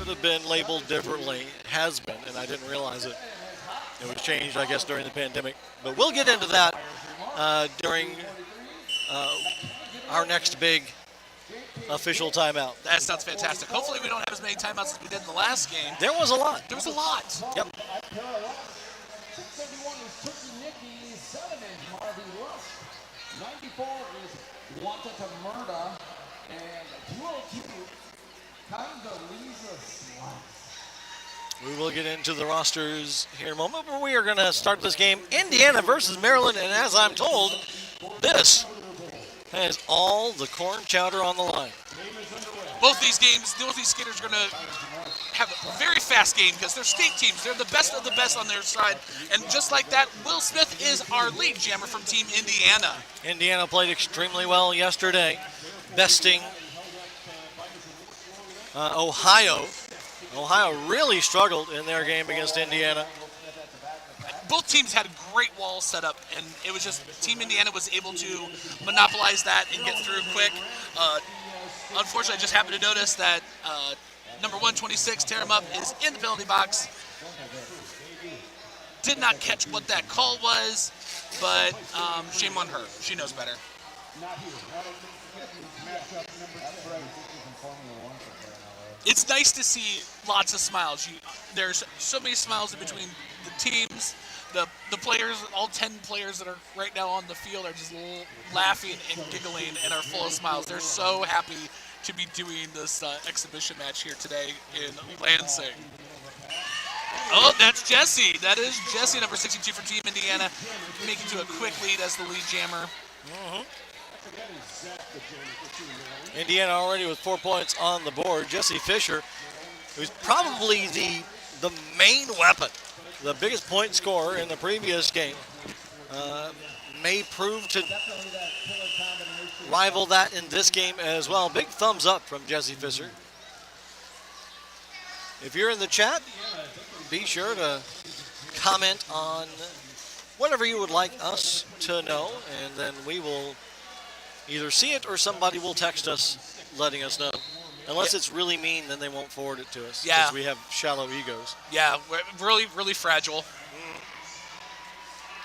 have been labeled differently. It has been, and I didn't realize it. It was changed, I guess, during the pandemic. But we'll get into that during our next big official timeout. That sounds fantastic. Hopefully we don't have as many timeouts as we did in the last game. There was a lot. There was a lot. Yep. We will get into the rosters here in a moment, but we are going to start this game, Indiana versus Maryland, and as I'm told, this has all the corn chowder on the line. Both these skaters are going to have a very fast game because they're state teams. They're the best of the best on their side. And just like that, Will Smith is our lead jammer from Team Indiana. Indiana played extremely well yesterday, besting Ohio. Ohio really struggled in their game against Indiana. Both teams had a great wall set up, and it was just Team Indiana was able to monopolize that and get through quick. Unfortunately, I just happened to notice that number 126, tear him up, is in the penalty box. Did not catch what that call was, but shame on her. She knows better. It's nice to see lots of smiles. There's so many smiles in between the teams. The players, all 10 players that are right now on the field are just laughing and giggling and are full of smiles. They're so happy to be doing this exhibition match here today in Lansing. Oh, that's Jesse. That is Jesse, number 62 for Team Indiana, making to a quick lead as the lead jammer. Mm-hmm. Indiana already with 4 points on the board. Jesse Fisher, who's probably the main weapon, the biggest point scorer in the previous game, may prove to rival that in this game as well. Big thumbs up from Jesse Fisher. If you're in the chat, be sure to comment on whatever you would like us to know, and then we will either see it or somebody will text us letting us know. Unless it's really mean, then they won't forward it to us. Yeah. Because we have shallow egos. Yeah, we're really, really fragile.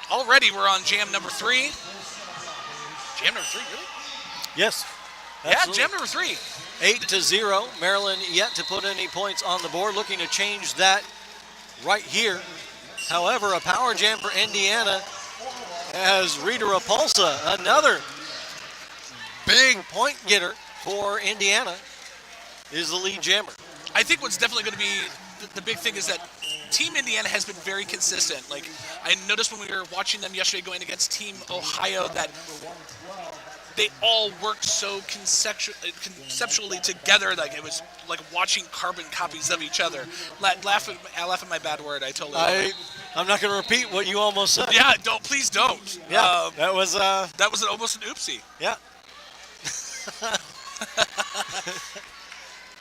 Already we're on jam number 3. Jam number 3, really? Yes. Absolutely. Yeah, jam number 3. 8-0. Maryland yet to put any points on the board. Looking to change that right here. However, a power jam for Indiana as Rita Repulsa, another big point getter for Indiana, is the lead jammer. I think what's definitely going to be the big thing is that Team Indiana has been very consistent. Like, I noticed when we were watching them yesterday going against Team Ohio that they all worked so conceptually together. Like, it was like watching carbon copies of each other. I laugh at my bad word. I'm not going to repeat what you almost said. Yeah, please don't. Yeah, that was almost an oopsie. Yeah.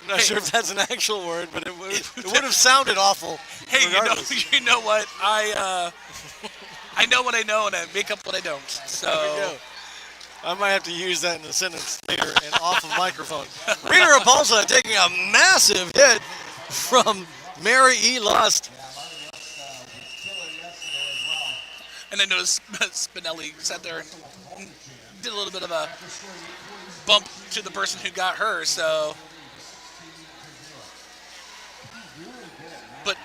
I'm not sure if that's an actual word, but it would have sounded awful. Hey, regardless. you know what? I know what I know, and I make up what I don't. So there we go. I might have to use that in a sentence later and off of microphone. Rita Repulsa taking a massive hit from Mary E. Lust. And I noticed Spinelli sat there and did a little bit of a bump to the person who got her, so. But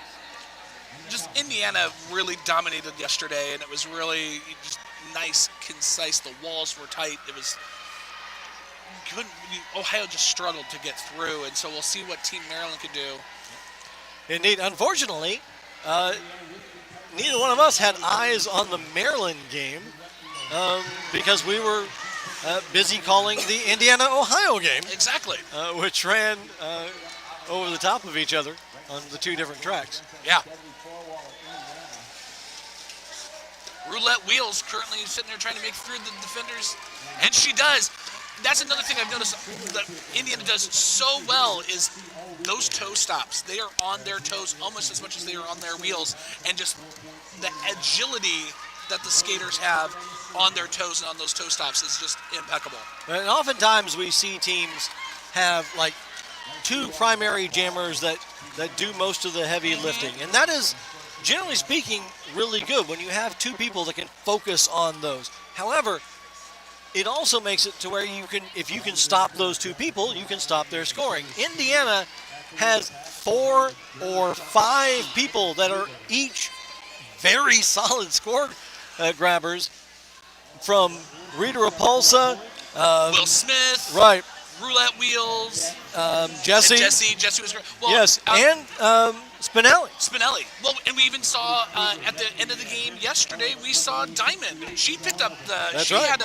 just Indiana really dominated yesterday, and it was really just nice, concise. The walls were tight. It was good. Ohio just struggled to get through, and so we'll see what Team Maryland can do. Indeed. Unfortunately, neither one of us had eyes on the Maryland game because we were busy calling the Indiana-Ohio game. Exactly. Which ran over the top of each other on the 2 different tracks. Yeah. Roulette Wheels currently sitting there trying to make through the defenders, and she does. That's another thing I've noticed that Indiana does so well is those toe stops. They are on their toes almost as much as they are on their wheels, and just the agility that the skaters have on their toes and on those toe stops is just impeccable. And oftentimes we see teams have like two primary jammers that do most of the heavy lifting. And that is, generally speaking, really good when you have two people that can focus on those. However, it also makes it to where you can, if you can stop those two people, you can stop their scoring. Indiana has 4 or 5 people that are each very solid score grabbers, from Rita Repulsa, Will Smith, right, Roulette Wheels, Jesse. Jesse was great. Well, Yes, and Spinelli. Spinelli. Well, and we even saw at the end of the game yesterday, we saw Diamond. She picked up the. That's she right. had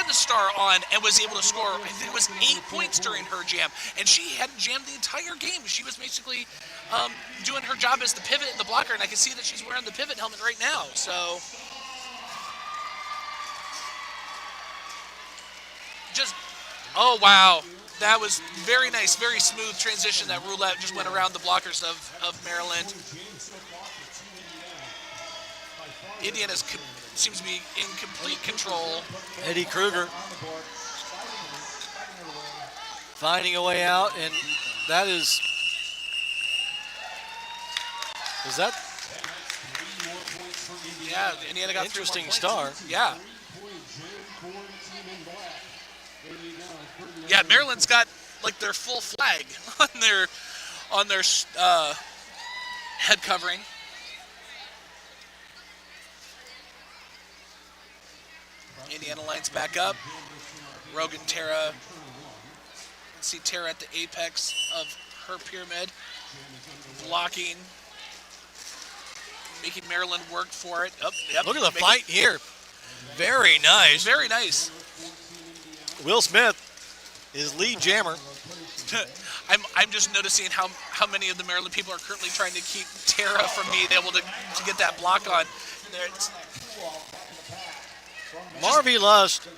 the star on and was able to score. I think it was 8 points during her jam, and she hadn't jammed the entire game. She was basically doing her job as the pivot and the blocker, and I can see that she's wearing the pivot helmet right now. So. Just, oh wow, that was very nice, very smooth transition. That roulette just went around the blockers of Maryland. Indiana seems to be in complete control. Eddie Kruger finding a way out, and that is that Yeah, Indiana got interesting 3 more star. points. Yeah. Yeah, Maryland's got like their full flag on their head covering. Indiana lines back up. Rogan Tara. See Tara at the apex of her pyramid, blocking, making Maryland work for it. Oh, yep. Look at the fight here. Very nice. Very nice. Will Smith is lead jammer. I'm just noticing how many of the Maryland people are currently trying to keep Tara from being able to get that block on. Marvy Lust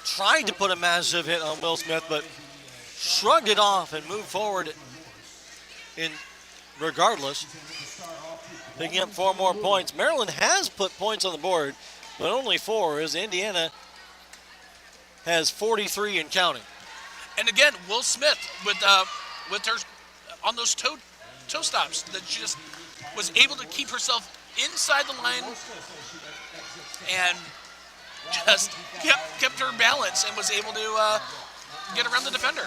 tried to put a massive hit on Will Smith, but shrugged it off and moved forward in regardless, picking up 4 more points. Maryland has put points on the board, but only 4, as Indiana has 43 and counting. And again, Will Smith with her on those toe stops, that she just was able to keep herself inside the line and just kept her balance and was able to get around the defender.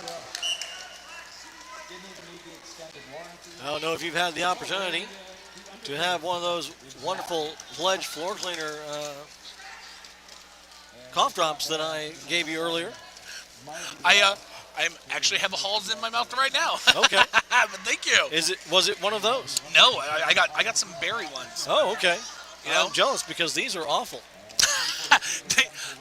I don't know if you've had the opportunity to have one of those wonderful Pledge floor cleaner cough drops that I gave you earlier. I actually have a Halls in my mouth right now. Okay. But thank you. Was it one of those? No, I got some berry ones. Oh, okay. You know? I'm jealous because these are awful.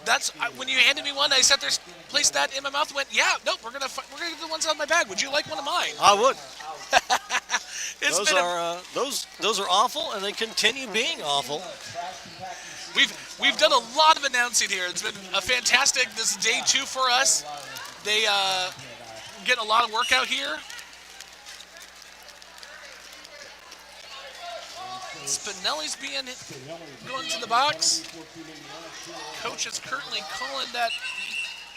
That's when you handed me one. I sat there, placed that in my mouth, and went, "Yeah, nope, we're gonna get the ones out of my bag. Would you like one of mine?" I would. It's Those are awful, and they continue being awful. We've done a lot of announcing here. It's been a fantastic. This is day 2 for us. They getting a lot of work out here. Spinelli's going to the box. Coach is currently calling that.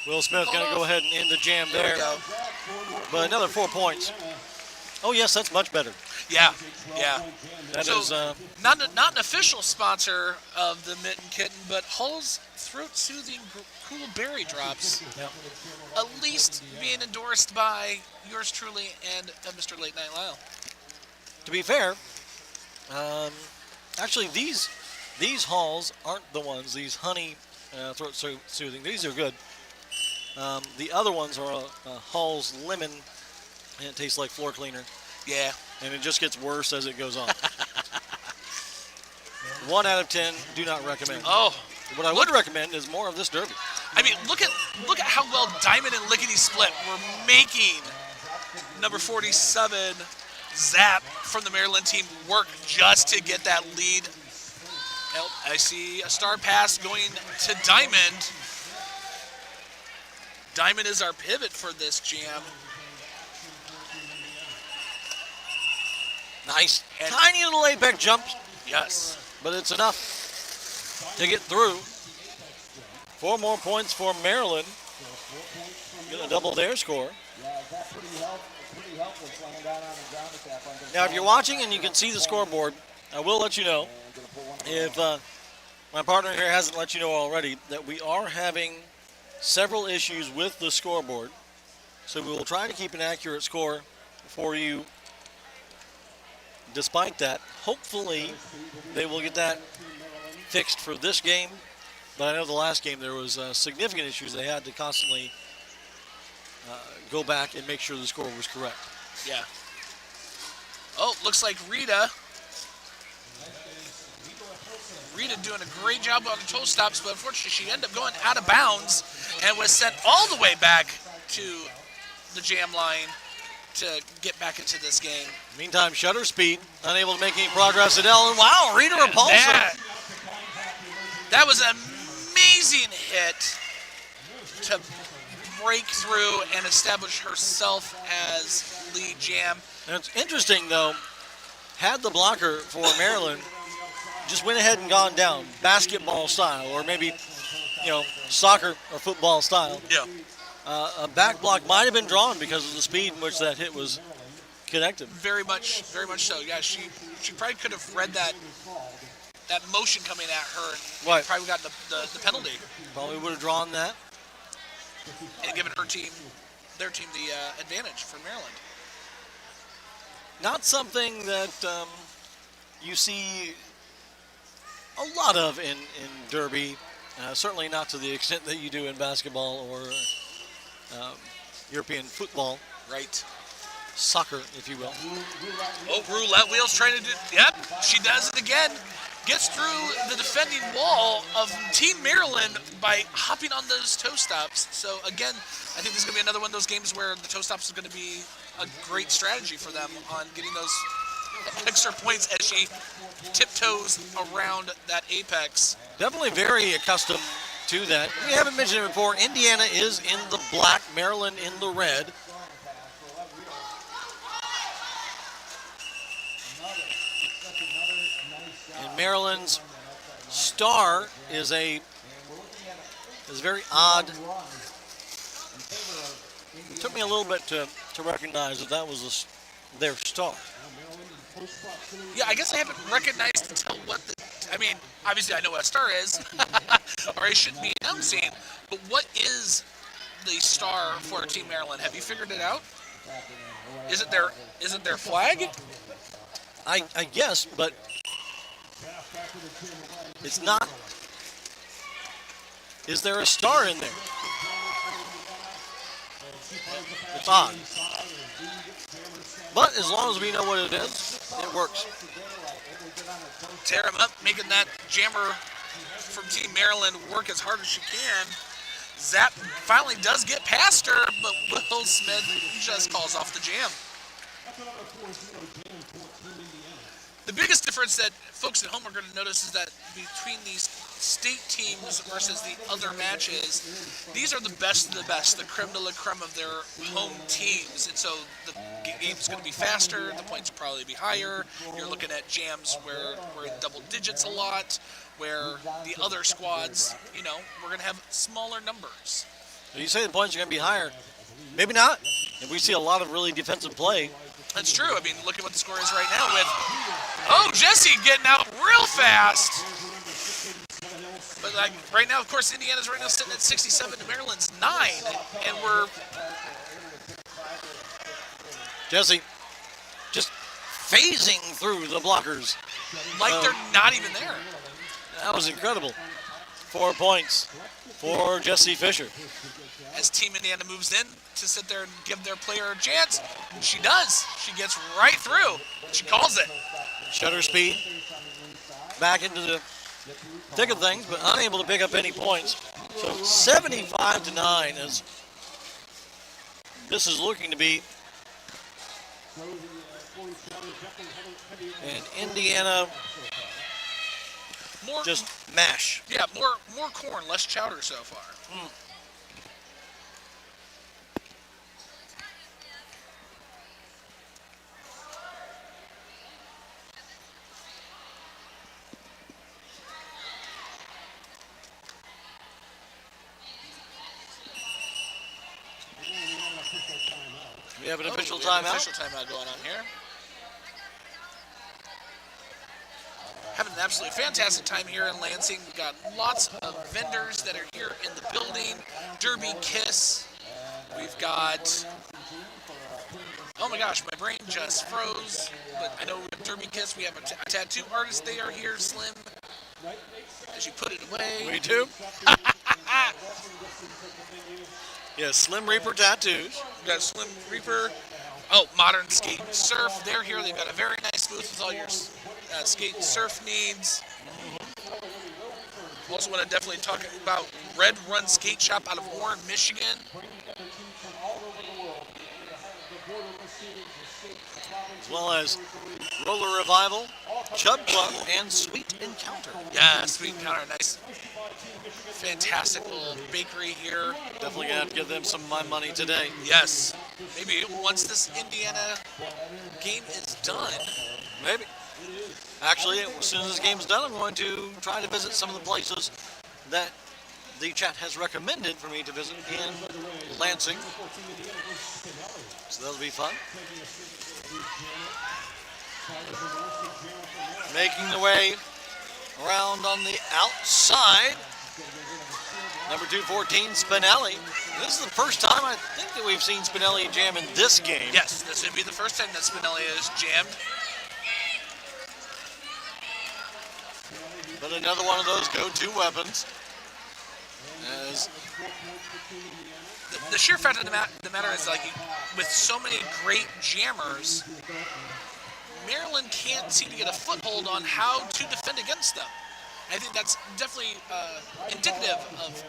Will Smith going to go ahead and end the jam there. we go. But another 4 points. Oh, yes, that's much better. Yeah. That So, is not an official sponsor of the Mitten Kitten, but Hull's throat soothing cool berry drops. yeah. At least being endorsed by yours truly and Mr. Late Night Lyle. To be fair, actually these Halls aren't the ones. These honey throat soothing. These are good. The other ones are a Hall's lemon, and it tastes like floor cleaner. Yeah. And it just gets worse as it goes on. 1 out of 10, do not recommend. Oh, What I would recommend is more of this derby. I mean, look at how well Diamond and Lickety Split were making number 47 Zap from the Maryland team work just to get that lead. Well, I see a star pass going to Diamond. Diamond is our pivot for this jam. Nice. Tiny little layback jumps, Yes. but it's enough to get through. 4 more points for Maryland. Gonna double their score. Now, if you're watching and you can see the scoreboard, I will let you know, if my partner here hasn't let you know already, that we are having several issues with the scoreboard. So we will try to keep an accurate score for you. Despite that, hopefully they will get that fixed for this game. But I know the last game there was significant issues. They had to constantly go back and make sure the score was correct. Yeah. Oh, looks like Rita doing a great job on the toe stops, but unfortunately she ended up going out of bounds and was sent all the way back to the jam line to get back into this game. Meantime, Shutter Speed unable to make any progress at Ellen. Wow, Rita Repulsa. That was an amazing hit to break through and establish herself as lead jam. And it's interesting, though, had the blocker for Maryland just went ahead and gone down, basketball style, or maybe, soccer or football style. Yeah. A back block might have been drawn because of the speed in which that hit was connected. Very much so. Yeah, she probably could have read that motion coming at her and Right. probably got the penalty Probably would have drawn that. and given their team the advantage for Maryland. Not something that you see a lot of in Derby. Certainly not to the extent that you do in basketball or European football. Right. Soccer, if you will. Oh, roulette wheels trying to do. Yep, she does it again. Gets through the defending wall of Team Maryland by hopping on those toe stops. So again, I think this is going to be another one of those games where the toe stops is going to be a great strategy for them on getting those extra points as she tiptoes around that apex. Definitely very accustomed to that. We haven't mentioned it before. Indiana is in the black, Maryland in the red. And Maryland's star is very odd. It took me a little bit to recognize that was their star. Yeah, I guess I haven't recognized until obviously I know what a star is, or I shouldn't be announcing, but what is the star for Team Maryland? Have you figured it out? Is it their flag? I guess, but it's not. Is there a star in there? It's odd. But as long as we know what it is, it works. Tear him up, making that jammer from Team Maryland work as hard as she can. Zap finally does get past her, but Will Smith just calls off the jam. The biggest difference that folks at home are going to notice is that between these state teams versus the other matches, these are the best of the best, the creme de la creme of their home teams. And so the game's going to be faster, the points will probably be higher. You're looking at jams where we're in double digits a lot, where the other squads, we're going to have smaller numbers. You say the points are going to be higher. Maybe not. If we see a lot of really defensive play. That's true. I mean, look at what the score is right now with, Jesse getting out real fast. But right now, of course, Indiana's right now sitting at 67 to Maryland's 9. And we're... Jesse just phasing through the blockers. Like they're not even there. That was incredible. 4 points for Jesse Fisher. As Team Indiana moves in to sit there and give their player a chance, she does. She gets right through. She calls it. Shutter Speed back into the thick of things, but unable to pick up any points. So 75-9 as this is looking to be. And Indiana just mash. Yeah, more corn, less chowder so far. We have an official we have an timeout. official timeout going on here. Having an absolutely fantastic time here in Lansing. We've got lots of vendors that are here in the building. Derby Kiss. We've got, oh my gosh, my brain just froze. But I know with Derby Kiss, we have a tattoo artist. They are here, Slim. As you put it away. We do. Yes, Slim Reaper Tattoos. We've got Slim Reaper. Oh, Modern Skate and Surf. They're here. They've got a very nice booth with all your skate and surf needs. Also want to definitely talk about Red Run Skate Shop out of Warren, Michigan. As well as Roller Revival, Chub Club, and Sweet Encounter. Yeah, Sweet Encounter. Nice, fantastic little bakery here. Definitely going to have to give them some of my money today. Yes. Maybe once this Indiana game is done. Maybe. Actually, as soon as this game's done, I'm going to try to visit some of the places that the chat has recommended for me to visit in Lansing. So that'll be fun. Making the way around on the outside. Number 214, Spinelli. This is the first time I think that we've seen Spinelli jam in this game. Yes, this would be the first time that Spinelli is jammed. But another one of those go-to weapons. As The sheer fact of the matter is, like, with so many great jammers, Maryland can't seem to get a foothold on how to defend against them. I think that's definitely indicative of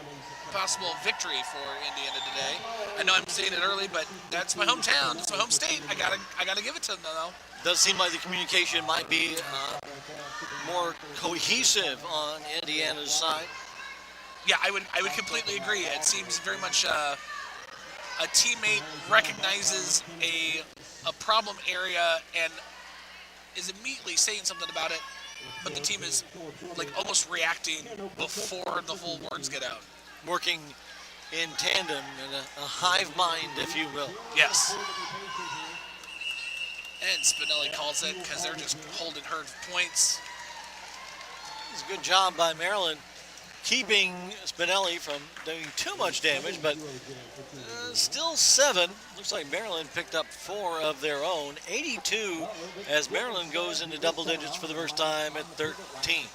possible victory for Indiana today. I know I'm saying it early, but that's my hometown. It's my home state. I gotta give it to them, though. does seem like the communication might be more cohesive on Indiana's side. Yeah, I would completely agree. It seems very much a teammate recognizes a problem area and is immediately saying something about it, but the team is like almost reacting before the full words get out. Working in tandem, in a hive mind, if you will. Yes. And Spinelli calls it because they're just holding her points. It's a good job by Maryland keeping Spinelli from doing too much damage, but still 7. Looks like Maryland picked up 4 of their own. 82 as Maryland goes into double digits for the first time at 13.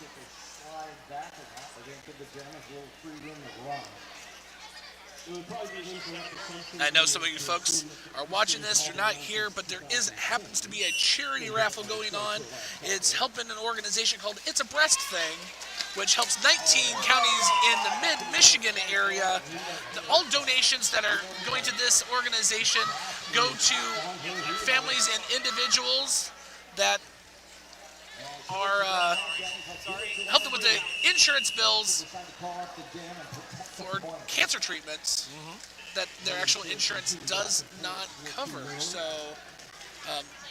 I know some of you folks are watching this, you're not here, but there happens to be a charity raffle going on. It's helping an organization called It's a Breast Thing, which helps 19 counties in the mid-Michigan area. All donations that are going to this organization go to families and individuals that are helping with the insurance bills for cancer treatments that their actual insurance does not cover. So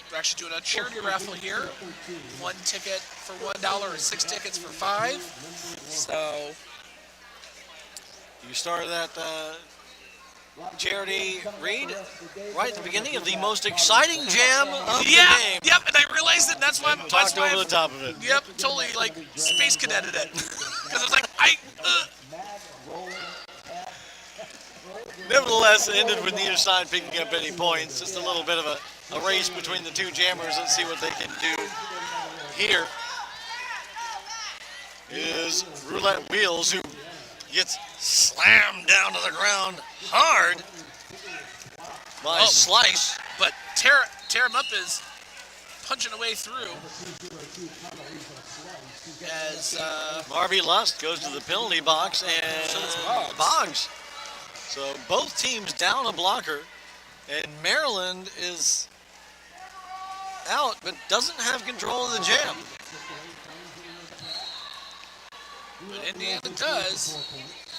we're actually doing a charity raffle here. 1 ticket for $1 or 6 tickets for $5. So you started that charity read right at the beginning of the most exciting jam of the game. Yep, and I realized it. That's why I'm Talked over the top of it. Yep, totally like space cadeted it. Because I was like, Nevertheless, it ended with neither side picking up any points. Just a little bit of a race between the two jammers. Let's see what they can do here. Is Roulette Wheels, who gets slammed down to the ground hard by Slice. But tear him up is punching away through. As Marvy Lust goes to the penalty box, and So does Boggs. So both teams down a blocker, and Maryland is out but doesn't have control of the jam. But Indiana does.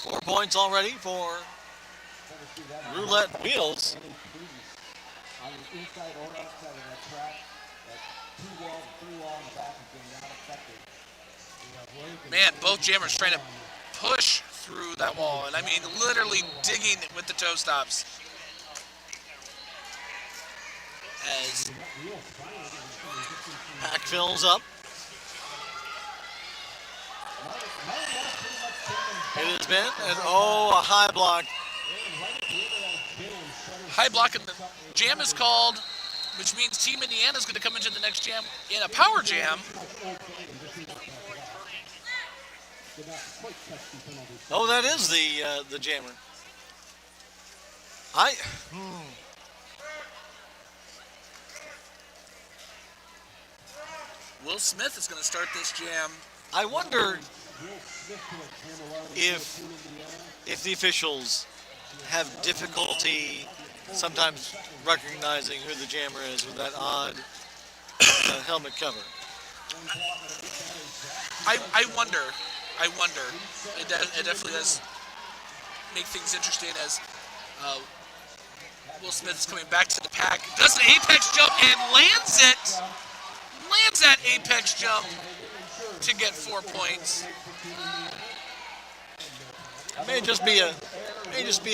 4 points already for Roulette Wheels. Man, both jammers trying to push through that wall, and I mean literally digging with the toe stops. as Pack fills up. It has been, and a high block. high block and the jam is called, which means Team Indiana is going to come into the next jam in a power jam. Oh, that is the jammer. Will Smith is going to start this jam. I wonder if the officials have difficulty sometimes recognizing who the jammer is with that odd helmet cover. I wonder. It definitely does make things interesting as Will Smith is coming back to the pack. Does an apex jump and lands it. Lands that apex jump to get 4 points. It may just be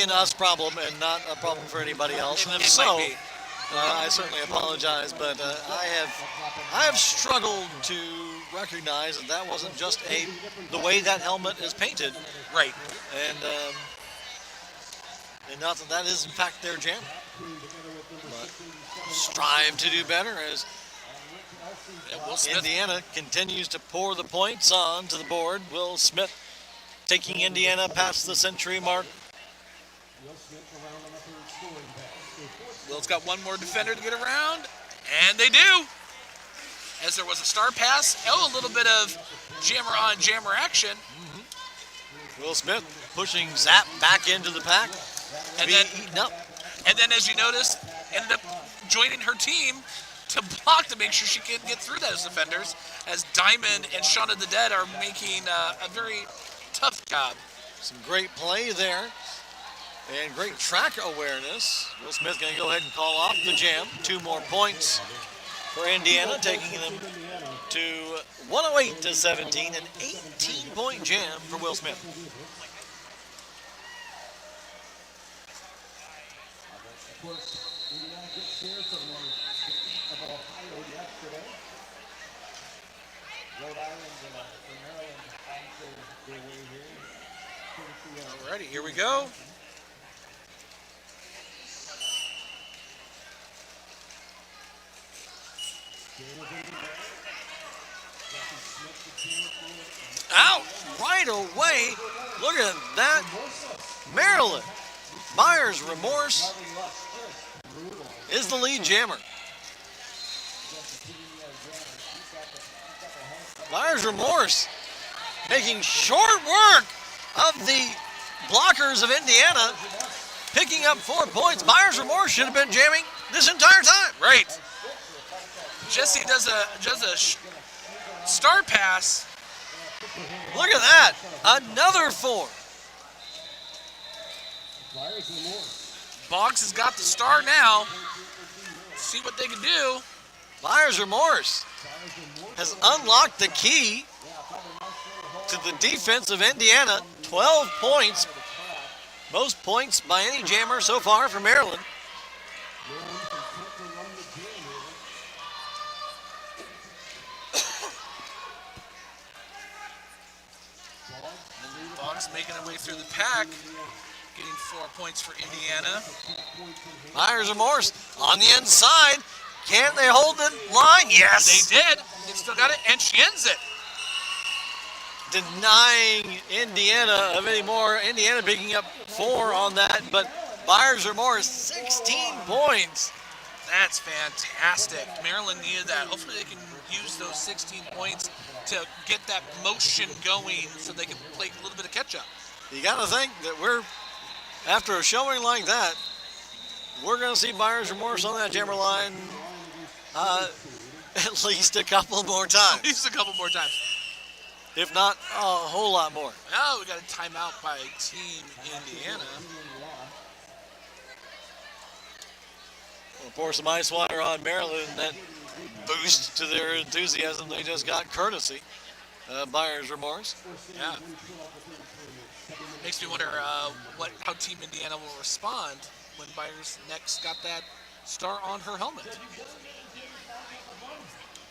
an us problem and not a problem for anybody else. And if It so, might be. I certainly apologize, but I have struggled to recognize that wasn't just the way that helmet is painted, Right. and not that is in fact their jam. But strive to do better as Yeah, Will Smith. Indiana continues to pour the points onto the board. Will Smith taking Indiana past the century mark. Will's got one more defender to get around, and they do. As there was a star pass, a little bit of jammer on jammer action, Will Smith pushing Zap back into the pack. and Be then eaten up. as you noticed, ended up joining her team to block to make sure she can get through those defenders. As Diamond and Shauna the Dead are making a very tough job. Some great play there and great track awareness. Will Smith going to go ahead and call off the jam. 2 more points for Indiana, taking them to 108-17, an 18-point jam for Will Smith. Alrighty, here we go. Out right away. Look at that. Maryland. Myers Remorse is the lead jammer. Myers Remorse making short work of the blockers of Indiana, picking up 4 points. Myers Remorse should have been jamming this entire time. Right. Jesse does a star pass. Look at that. Another 4. Boggs has got the star now. See what they can do. Myers Remorse has unlocked the key to the defense of Indiana. 12 points. Most points by any jammer so far for Maryland. Boggs making her way through the pack, getting 4 points for Indiana. Myers Remorse on the inside. Can they hold the line? Yes. They did. They've still got it, and she ends it. Denying Indiana of any more. Indiana picking up 4 on that, but Myers Remorse 16 points. That's fantastic. Maryland needed that. Hopefully they can use those 16 points to get that motion going so they can play a little bit of catch-up. You got to think that after a showing like that, we're going to see Myers Remorse on that jammer line at least a couple more times, At least a couple more times. if not a whole lot more. Oh, we got a timeout by Team Indiana. We'll pour some ice water on Maryland. That boost to their enthusiasm they just got courtesy of Myers Remorse. Yeah. Makes me wonder how Team Indiana will respond when Byers next got that star on her helmet.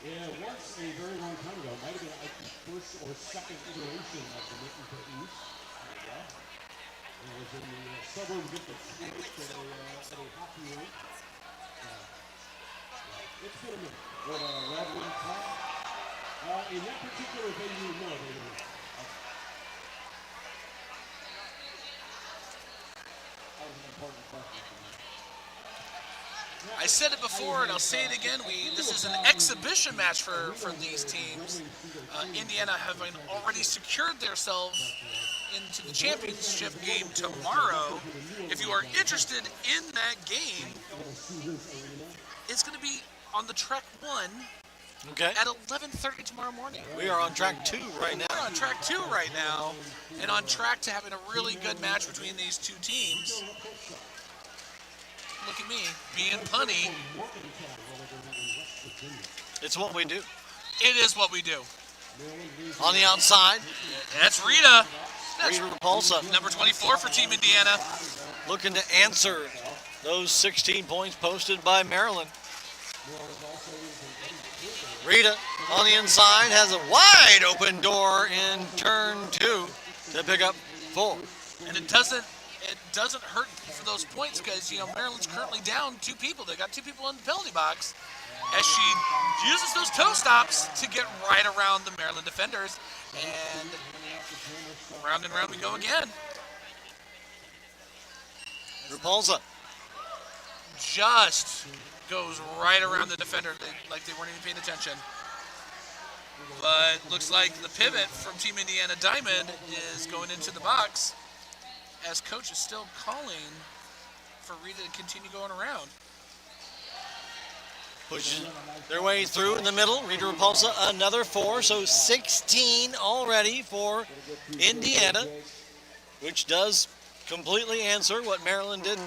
Yeah, once a very long time ago, might have been like the first or second iteration of the Mitten to East. It was in the suburbs of Detroit at a hockey rink. It's been a minute. What a rivalry time. In that particular venue, no, they didn't. That was an important question for me. I said it before, and I'll say it again. This is an exhibition match for these teams. Indiana having already secured themselves into the championship game tomorrow. If you are interested in that game, it's going to be on the track 1 Okay. at 11:30 tomorrow morning. We are on track 2 right now. We're on track 2 right now, and on track to having a really good match between these two teams. Look at me, being punny. It's what we do. It is what we do. On the outside, That's Rita. That's Rita Repulsa number 24 for Team Indiana. looking to answer those 16 points posted by Maryland. Rita on the inside has a wide open door in turn 2 to pick up 4. And it doesn't hurt for those points because, Maryland's currently down 2 people. They got 2 people in the penalty box as she uses those toe stops to get right around the Maryland defenders. And round we go again. Repulsa Just goes right around the defender like they weren't even paying attention. But looks like the pivot from Team Indiana Diamond is going into the box as coach is still calling for Rita to continue going around. pushes their way through in the middle. Rita Repulsa another 4, so 16 already for Indiana, which does completely answer what Maryland did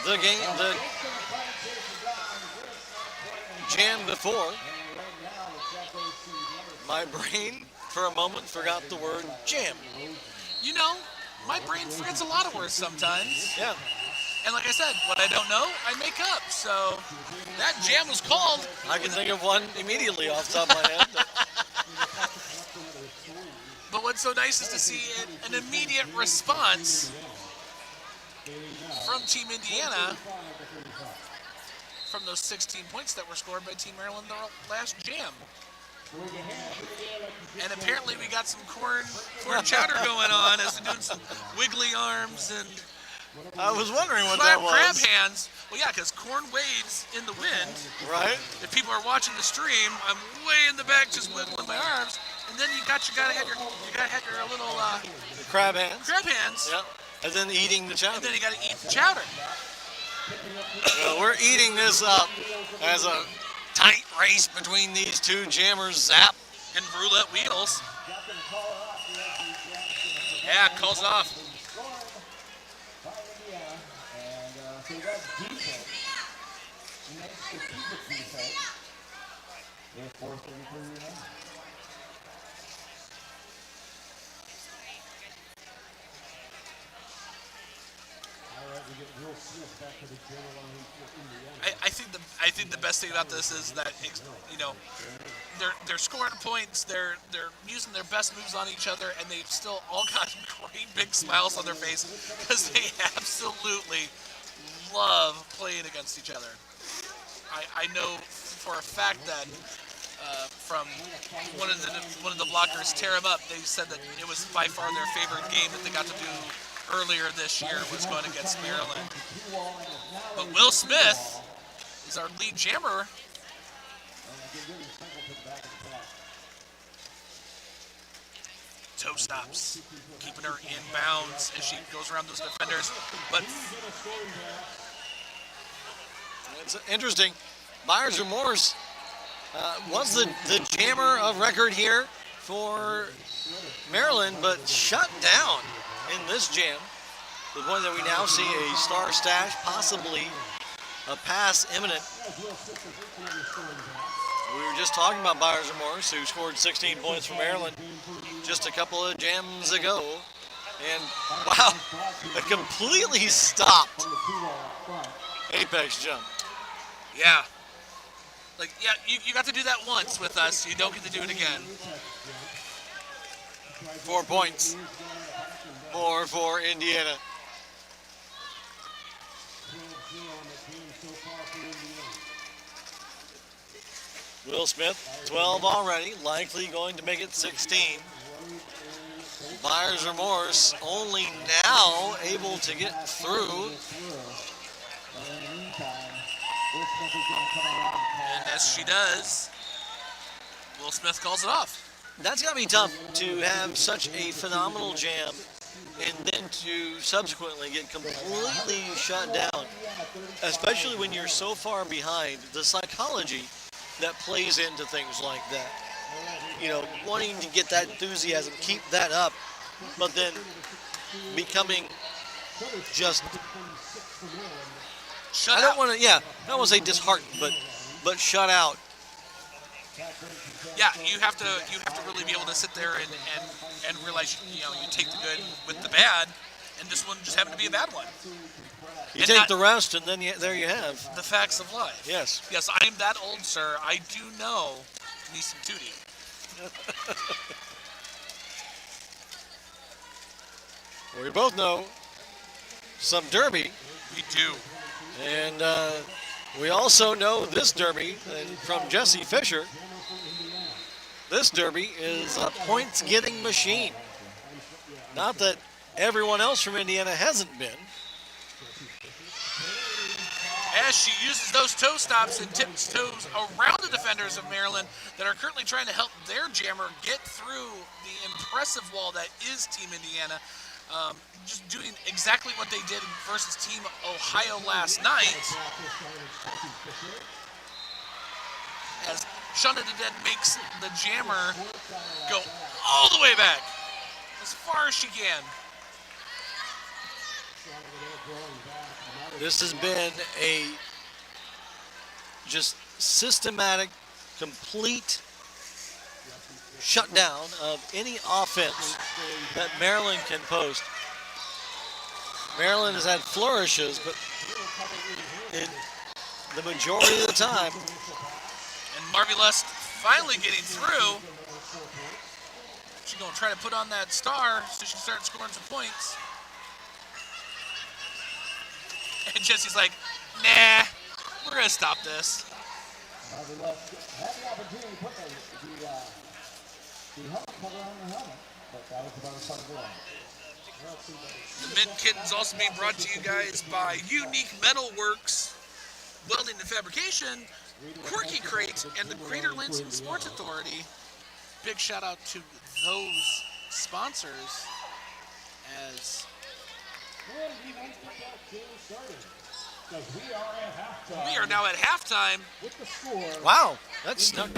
the jam before. My brain, for a moment, forgot the word jam. My brain forgets a lot of words sometimes. Yeah. And like I said, what I don't know, I make up. So that jam was called. I can think of one immediately off the top of my head. But what's so nice is to see an immediate response from Team Indiana from those 16 points that were scored by Team Maryland the last jam. And apparently we got some corn chowder going on as they're doing some wiggly arms and I was wondering what that was. crab hands. Well, yeah, because corn waves in the wind. Right? If people are watching the stream, I'm way in the back just wiggling my arms, and then you gotta have your little The crab hands. crab hands, Yeah. And then eating the chowder. and then you gotta eat the chowder. Well, we're eating this up as a tight race between these two jammers. Zap. And roulette wheels. Yeah, calls it off. So that's defense. Next strategic defense. They're 4:33 now. All right, we get Will Smith back to the general line for Indiana. I think the best thing about this is that they're scoring points, they're using their best moves on each other, and they've still all got great big smiles on their face because they absolutely love playing against each other. I know for a fact that from one of the bloggers, Tear 'Em Up, they said that it was by far their favorite game that they got to do earlier this year was going against Maryland. But Will Smith is our lead jammer. Toe stops, keeping her in bounds as she goes around those defenders. But It's interesting. Buyers Remorse was the jammer of record here for Maryland, but shut down in this jam. To the point that we now see a star stash, possibly a pass imminent. We were just talking about Buyers Remorse, who scored 16 points for Maryland just a couple of jams ago. And wow, it completely stopped apex jump. Yeah. Like, yeah, you got to do that once with us. You don't get to do it again. 4 points. More for Indiana. 12-0 on the team so far for Indiana. Will Smith, 12 already, likely going to make it 16. Buyer's remorse only now able to get through. And as she does, Will Smith calls it off. That's got to be tough to have such a phenomenal jam and then to subsequently get completely shut down, especially when you're so far behind. The psychology that plays into things like that. You know, wanting to get that enthusiasm, keep that up, but then becoming just, Shut I don't out. want to, yeah, I don't want to say disheartened, but shut out. Yeah, you have to really be able to sit there and realize, you know, you take the good with the bad, and this one just happened to be a bad one. You And take not- the rest, and then there you have. The facts of life. Yes. Yes, I am that old, sir. I do know me some Tootie. We both know some derby, We do. and we also know this derby from Jesse Fisher. This derby is a points-getting machine. Not that everyone else from Indiana hasn't been. As she uses those toe stops and tips toes around the defenders of Maryland that are currently trying to help their jammer get through the impressive wall that is Team Indiana. Just doing exactly what they did versus Team Ohio last night. As Shonda the Dead makes the jammer go all the way back, as far as she can. This has been a just systematic, complete shutdown of any offense that Maryland can post. Maryland has had flourishes, but in the majority of the time, And Marvy Lust finally getting through. She's going to try to put on that star so she can start scoring some points. And Jesse's like, nah, we're going to stop this. Had the opportunity to put the helmet cover on the helmet, but that was about as far as it went. The Mid Kit is also being brought to you guys by Unique Metal Works, Welding and Fabrication, Quirky Crate, and the Greater Lansing Sports Authority. Big shout out to those sponsors as And he nice to get game started. Because we are at halftime. we are now at halftime. With the score. wow, that's stuck.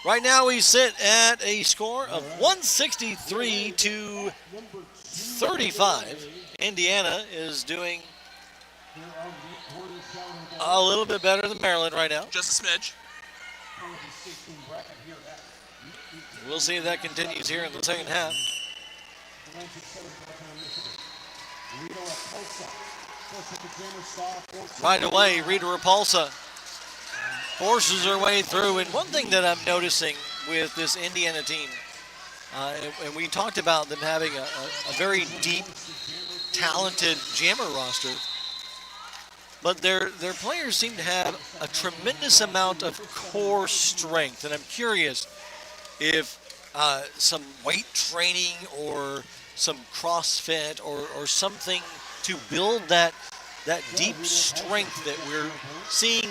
Right now we sit at a score of 163 to 35. Indiana is doing a little bit better than Maryland right now. Just a smidge. We'll see if that continues here in the second half. Right away, Rita Repulsa forces her way through. And one thing that I'm noticing with this Indiana team, and we talked about them having a very deep, talented jammer roster, but their players seem to have a tremendous amount of core strength. And I'm curious if some weight training or some CrossFit or something to build that deep strength that we're seeing.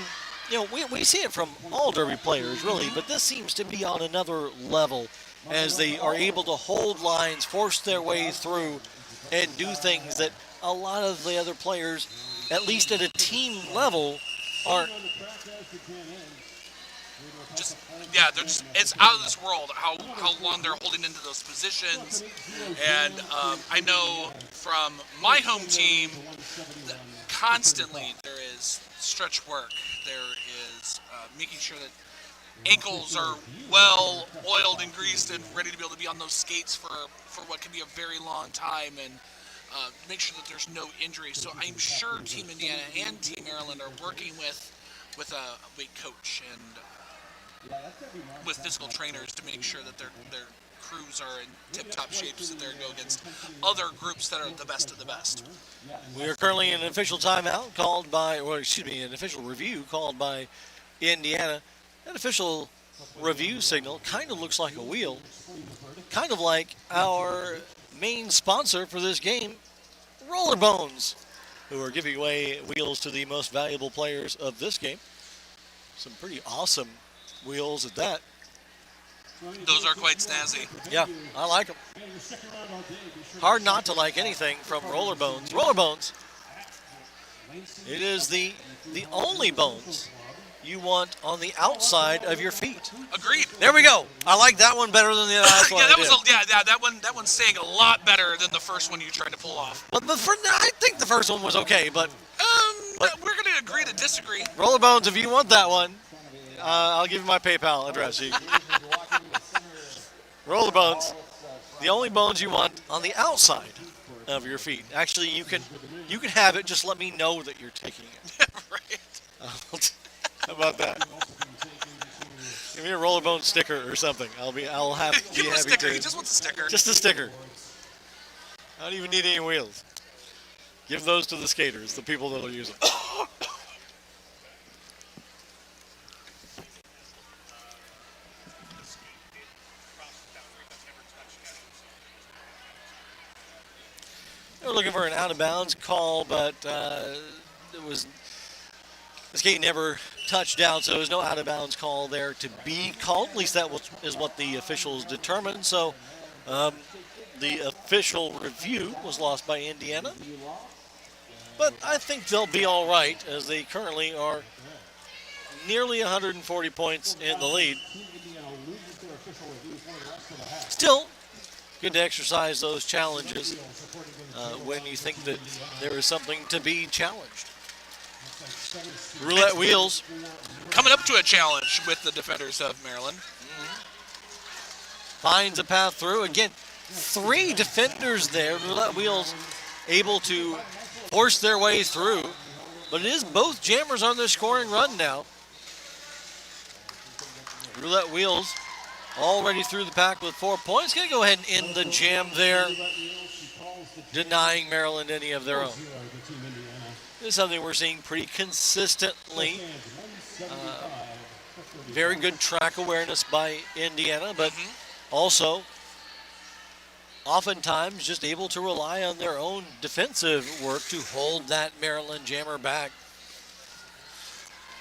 You know, we see it from all Derby players, really, but this seems to be on another level as they are able to hold lines, force their way through, and do things that a lot of the other players, at least at a team level, aren't. It's out of this world how long they're holding into those positions. And I know from my home team that constantly there is stretch work. There is making sure that ankles are well oiled and greased and ready to be able to be on those skates for what can be a very long time, and make sure that there's no injury. So I'm sure Team Indiana and Team Maryland are working with a weight coach and with physical trainers to make sure that their crews are in tip-top shape so they're go against other groups that are the best of the best. We are currently in an official timeout called by, an official review called by Indiana. That official review signal kind of looks like a wheel, kind of like our main sponsor for this game, Roller Bones, who are giving away wheels to the most valuable players of this game. Some pretty awesome wheels at that. Those are quite snazzy. Yeah, I like them. Hard not to like anything from Roller Bones. Roller Bones, it is the only bones you want on the outside of your feet. Agreed. There we go. I like that one better than the last one. That one's saying a lot better than the first one you tried to pull off. But I think the first one was okay, but we're going to agree to disagree. Roller Bones, if you want that one, I'll give you my PayPal address. Roller Bones, the only bones you want on the outside of your feet. Actually, you can have it. Just let me know that you're taking it. Right. How about that? Give me a Roller Bone sticker or something. I'll be Give him a happy sticker. to. He just wants a sticker. Just a sticker. I don't even need any wheels. Give those to the skaters, the people that'll use them. They were looking for an out-of-bounds call, but the skate never touched down, so there was no out-of-bounds call there to be called. At least that is what the officials determined. So the official review was lost by Indiana. But I think they'll be all right, as they currently are nearly 140 points in the lead. Still, good to exercise those challenges when you think that there is something to be challenged. Roulette wheels. Coming up to a challenge with the defenders of Maryland. Finds a path through. Again, 3 defenders there. Roulette wheels able to force their way through. But it is both jammers on their scoring run now. Roulette wheels already through the pack with 4 points. Going to go ahead and end the jam there, denying Maryland any of their own. This is something we're seeing pretty consistently. Very good track awareness by Indiana, but also oftentimes just able to rely on their own defensive work to hold that Maryland jammer back.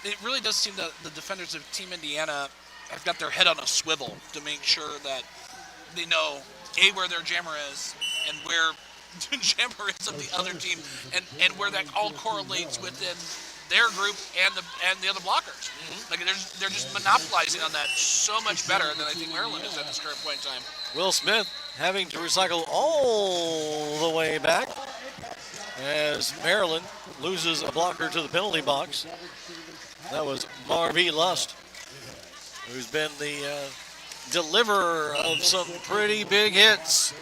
It really does seem that the defenders of Team Indiana have got their head on a swivel to make sure that they know, A, where their jammer is and where the jammer is of the other team, and where that all correlates within their group and the other blockers. Like they're just monopolizing on that so much better than I think Maryland is at this current point in time. Will Smith having to recycle all the way back as Maryland loses a blocker to the penalty box. That was Marvie Lust, who's been the deliverer of some pretty big hits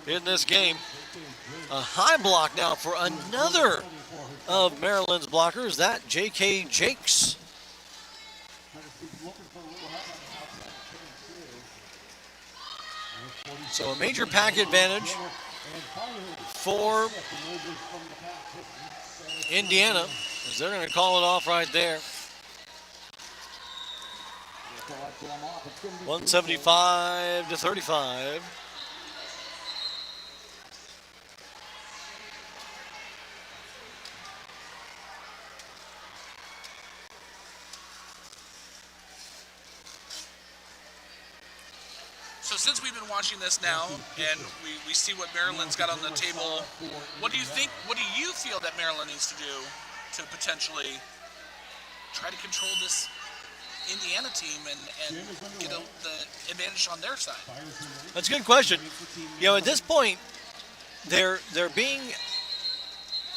in this game. A high block now for another of Maryland's blockers, that J.K. Jakes. So a major pack advantage for Indiana, as they're going to call it off right there. 175 to 35. So since we've been watching this now, and we see what Maryland's got on the table, what do you think? What do you feel that Maryland needs to do to potentially try to control this Indiana team and get the advantage on their side? That's a good question. You know, at this point, they're being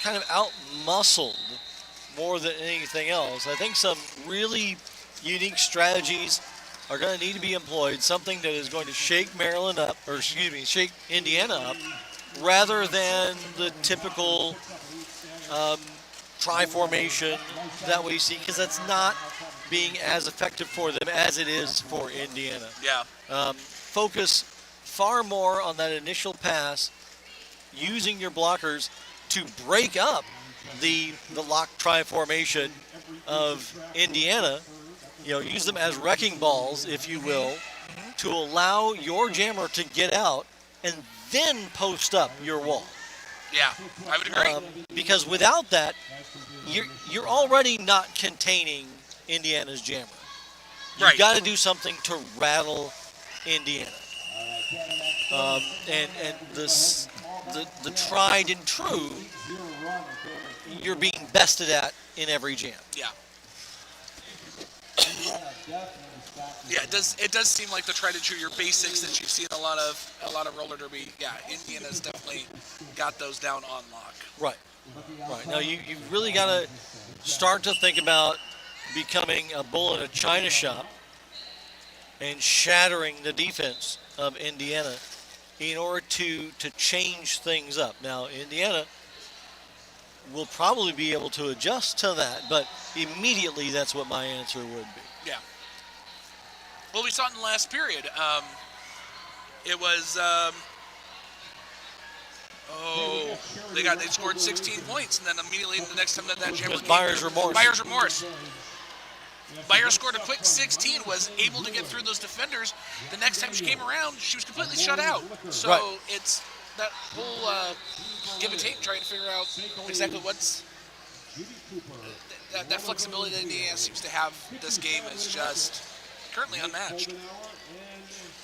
kind of out-muscled more than anything else. I think some really unique strategies are going to need to be employed, something that is going to shake Maryland up, or excuse me, shake Indiana up, rather than the typical try formation that we see, because that's not being as effective for them as it is for Indiana. Yeah. Focus far more on that initial pass, using your blockers to break up the lock try formation of Indiana. You know, use them as wrecking balls, if you will, to allow your jammer to get out and then post up your wall. Yeah, I would agree. Because without that, you're already not containing Indiana's jammer. You've got to do something to rattle Indiana. And the tried and true, you're being bested at in every jam. Yeah. Yeah, it does seem like the try to true your basics that you've seen a lot of roller derby. Yeah, Indiana's definitely got those down on lock. Right. Now you've really got to start to think about becoming a bull in a china shop and shattering the defense of Indiana in order to change things up. Now Indiana will probably be able to adjust to that, but immediately that's what my answer would be. Yeah. Well, we saw it in the last period. It was, they scored 16 points, and then immediately the next time that jammer came, Buyer's remorse. Buyer's remorse. Bayer scored a quick 16, was able to get through those defenders. The next time she came around, she was completely shut out. So it's that whole give and take, trying to figure out exactly what's that flexibility that Indiana seems to have. This game is just currently unmatched.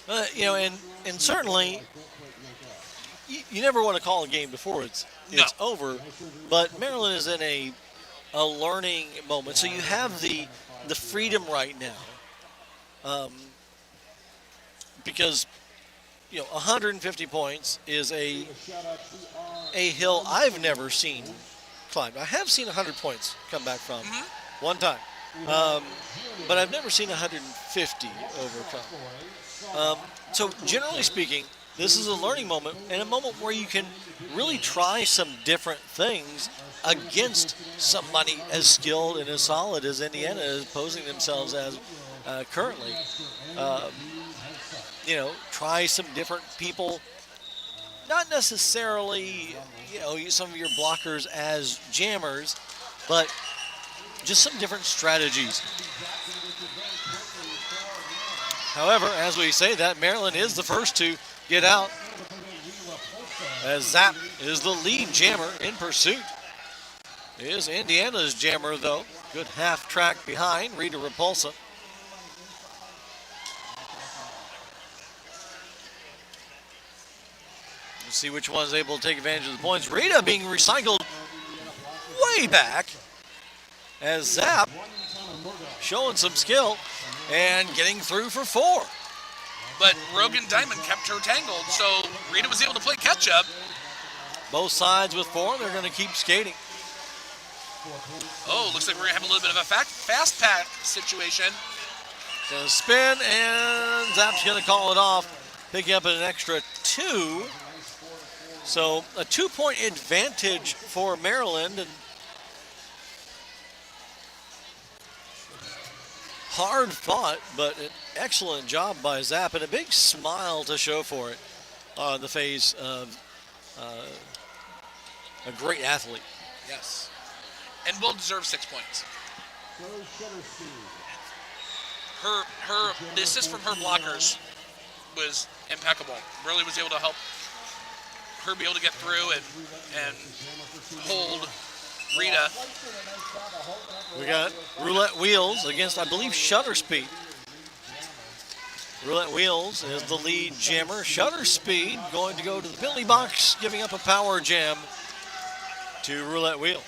And certainly you never want to call a game before it's over, but Maryland is in a learning moment, so you have the freedom right now, because 150 points is a hill I've never seen climbed. I have seen 100 points come back from one time, but I've never seen 150 overcome. So generally speaking, this is a learning moment and a moment where you can really try some different things against somebody as skilled and as solid as Indiana is posing themselves as currently. Try some different people, not necessarily, some of your blockers as jammers, but just some different strategies. However, as we say that, Maryland is the first to get out, as Zapp is the lead jammer in pursuit. Is Indiana's jammer, though. Good half track behind Rita Repulsa. Let's see which one's able to take advantage of the points. Rita being recycled way back as Zap showing some skill and getting through for 4. But Rogan Diamond kept her tangled, so Rita was able to play catch-up. Both sides with 4. They're going to keep skating. Oh, looks like we're going to have a little bit of a fast pack situation. Gonna spin, and Zap's going to call it off, picking up an extra 2. So a 2-point advantage for Maryland. And hard fought, but an excellent job by Zap, and a big smile to show for it on the face of a great athlete. Yes. And will deserve 6 points. The assist from her blockers was impeccable. Really was able to help her be able to get through and hold Rita. We got Roulette Wheels against, I believe, Shutter Speed. Roulette Wheels is the lead jammer. Shutter Speed going to go to the penalty box, giving up a power jam to Roulette Wheels.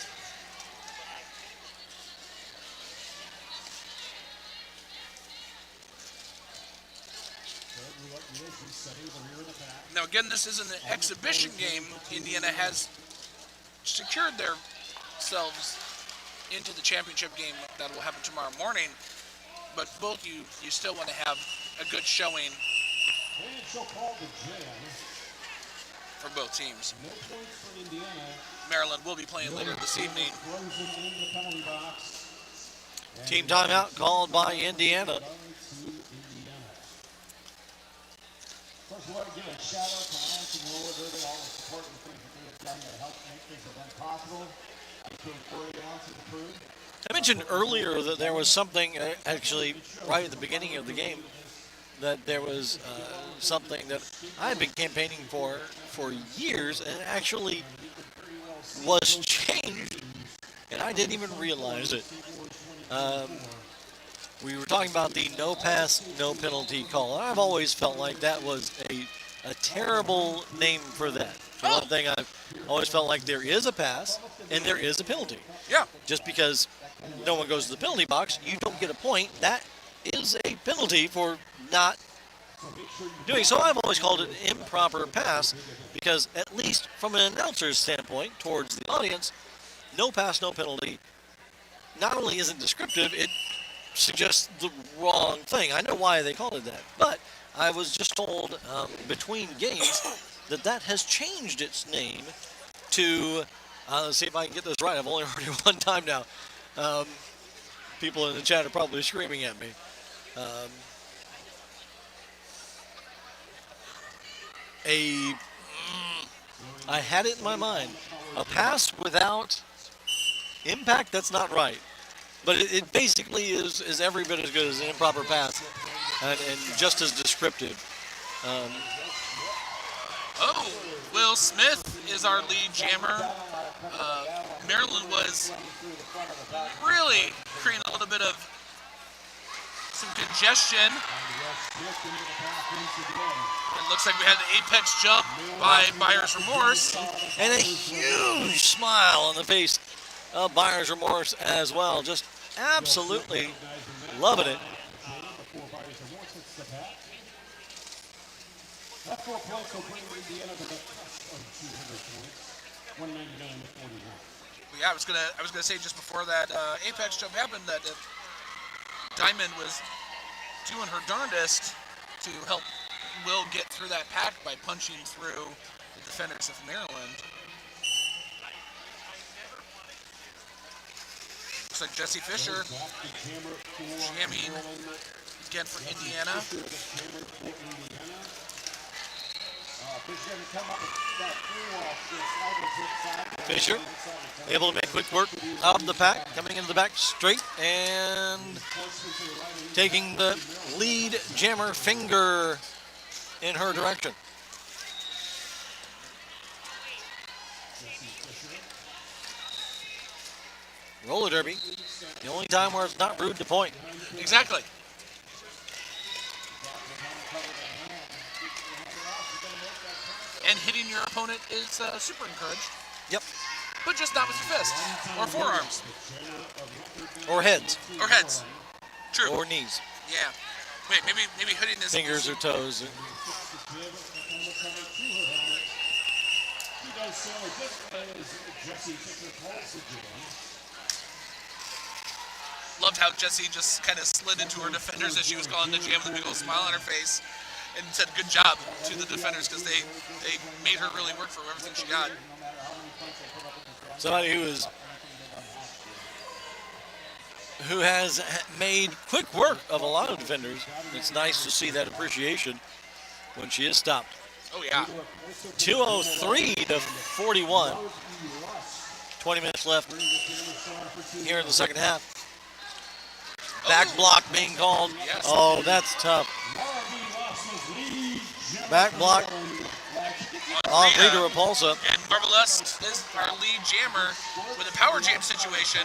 Now again, this isn't an exhibition game. Indiana has secured themselves into the championship game that will happen tomorrow morning. But both you still want to have a good showing for both teams. Maryland will be playing later this evening. Team timeout called by Indiana. First, we want to give a shout out to Lance and Roller Derby, all the support and things that they have done to help make this event possible. I think Corey Lance and the crew. I mentioned earlier that there was something, actually, right at the beginning of the game, that there was something that I had been campaigning for years, and actually was changed, and I didn't even realize it. We were talking about the no pass, no penalty call. And I've always felt like that was a terrible name for that. For one thing, I've always felt like there is a pass and there is a penalty. Yeah. Just because no one goes to the penalty box, you don't get a point. That is a penalty for not doing so. I've always called it an improper pass because, at least from an announcer's standpoint towards the audience, no pass, no penalty not only isn't descriptive, it suggests the wrong thing. I know why they called it that, but I was just told between games that has changed its name to, let's see if I can get this right. I've only heard it one time now. People in the chat are probably screaming at me. I had it in my mind. A pass without impact, that's not right. But it basically is every bit as good as an improper pass and just as descriptive. Will Smith is our lead jammer. Maryland was really creating a little bit of some congestion. It looks like we had an apex jump by Buyer's Remorse. And a huge smile on the face of Buyer's Remorse as well. Just absolutely loving it. That 4 points will bring Indiana to the plus of 200 points, 199 to 41. Yeah, I was gonna say just before that apex jump happened that Diamond was doing her darndest to help Will get through that pack by punching through the defenders of Maryland. Looks like Jesse Fisher jamming again for Indiana. Fisher able to make quick work of the pack, coming into the back straight and taking the lead jammer finger in her direction. Roller derby, the only time where it's not rude to point. Exactly. And hitting your opponent is super encouraged. Yep. but just not with your fist or forearms Or heads. or heads. True. Or knees. Yeah. Wait, maybe hitting his Fingers or toes. He does so just as Jesse took her calls to jam. Loved how Jessie just kind of slid into her defenders as she was calling the jam with a big old smile on her face and said good job to the defenders because they made her really work for everything she got. Somebody who has made quick work of a lot of defenders. It's nice to see that appreciation when she is stopped. Oh, yeah. 2:03 to 41. 20 minutes left here in the second half. Back block being called. Yes. Oh, that's tough. Back block off Rita Repulsa. And Marvelous is our lead jammer with a power jam situation.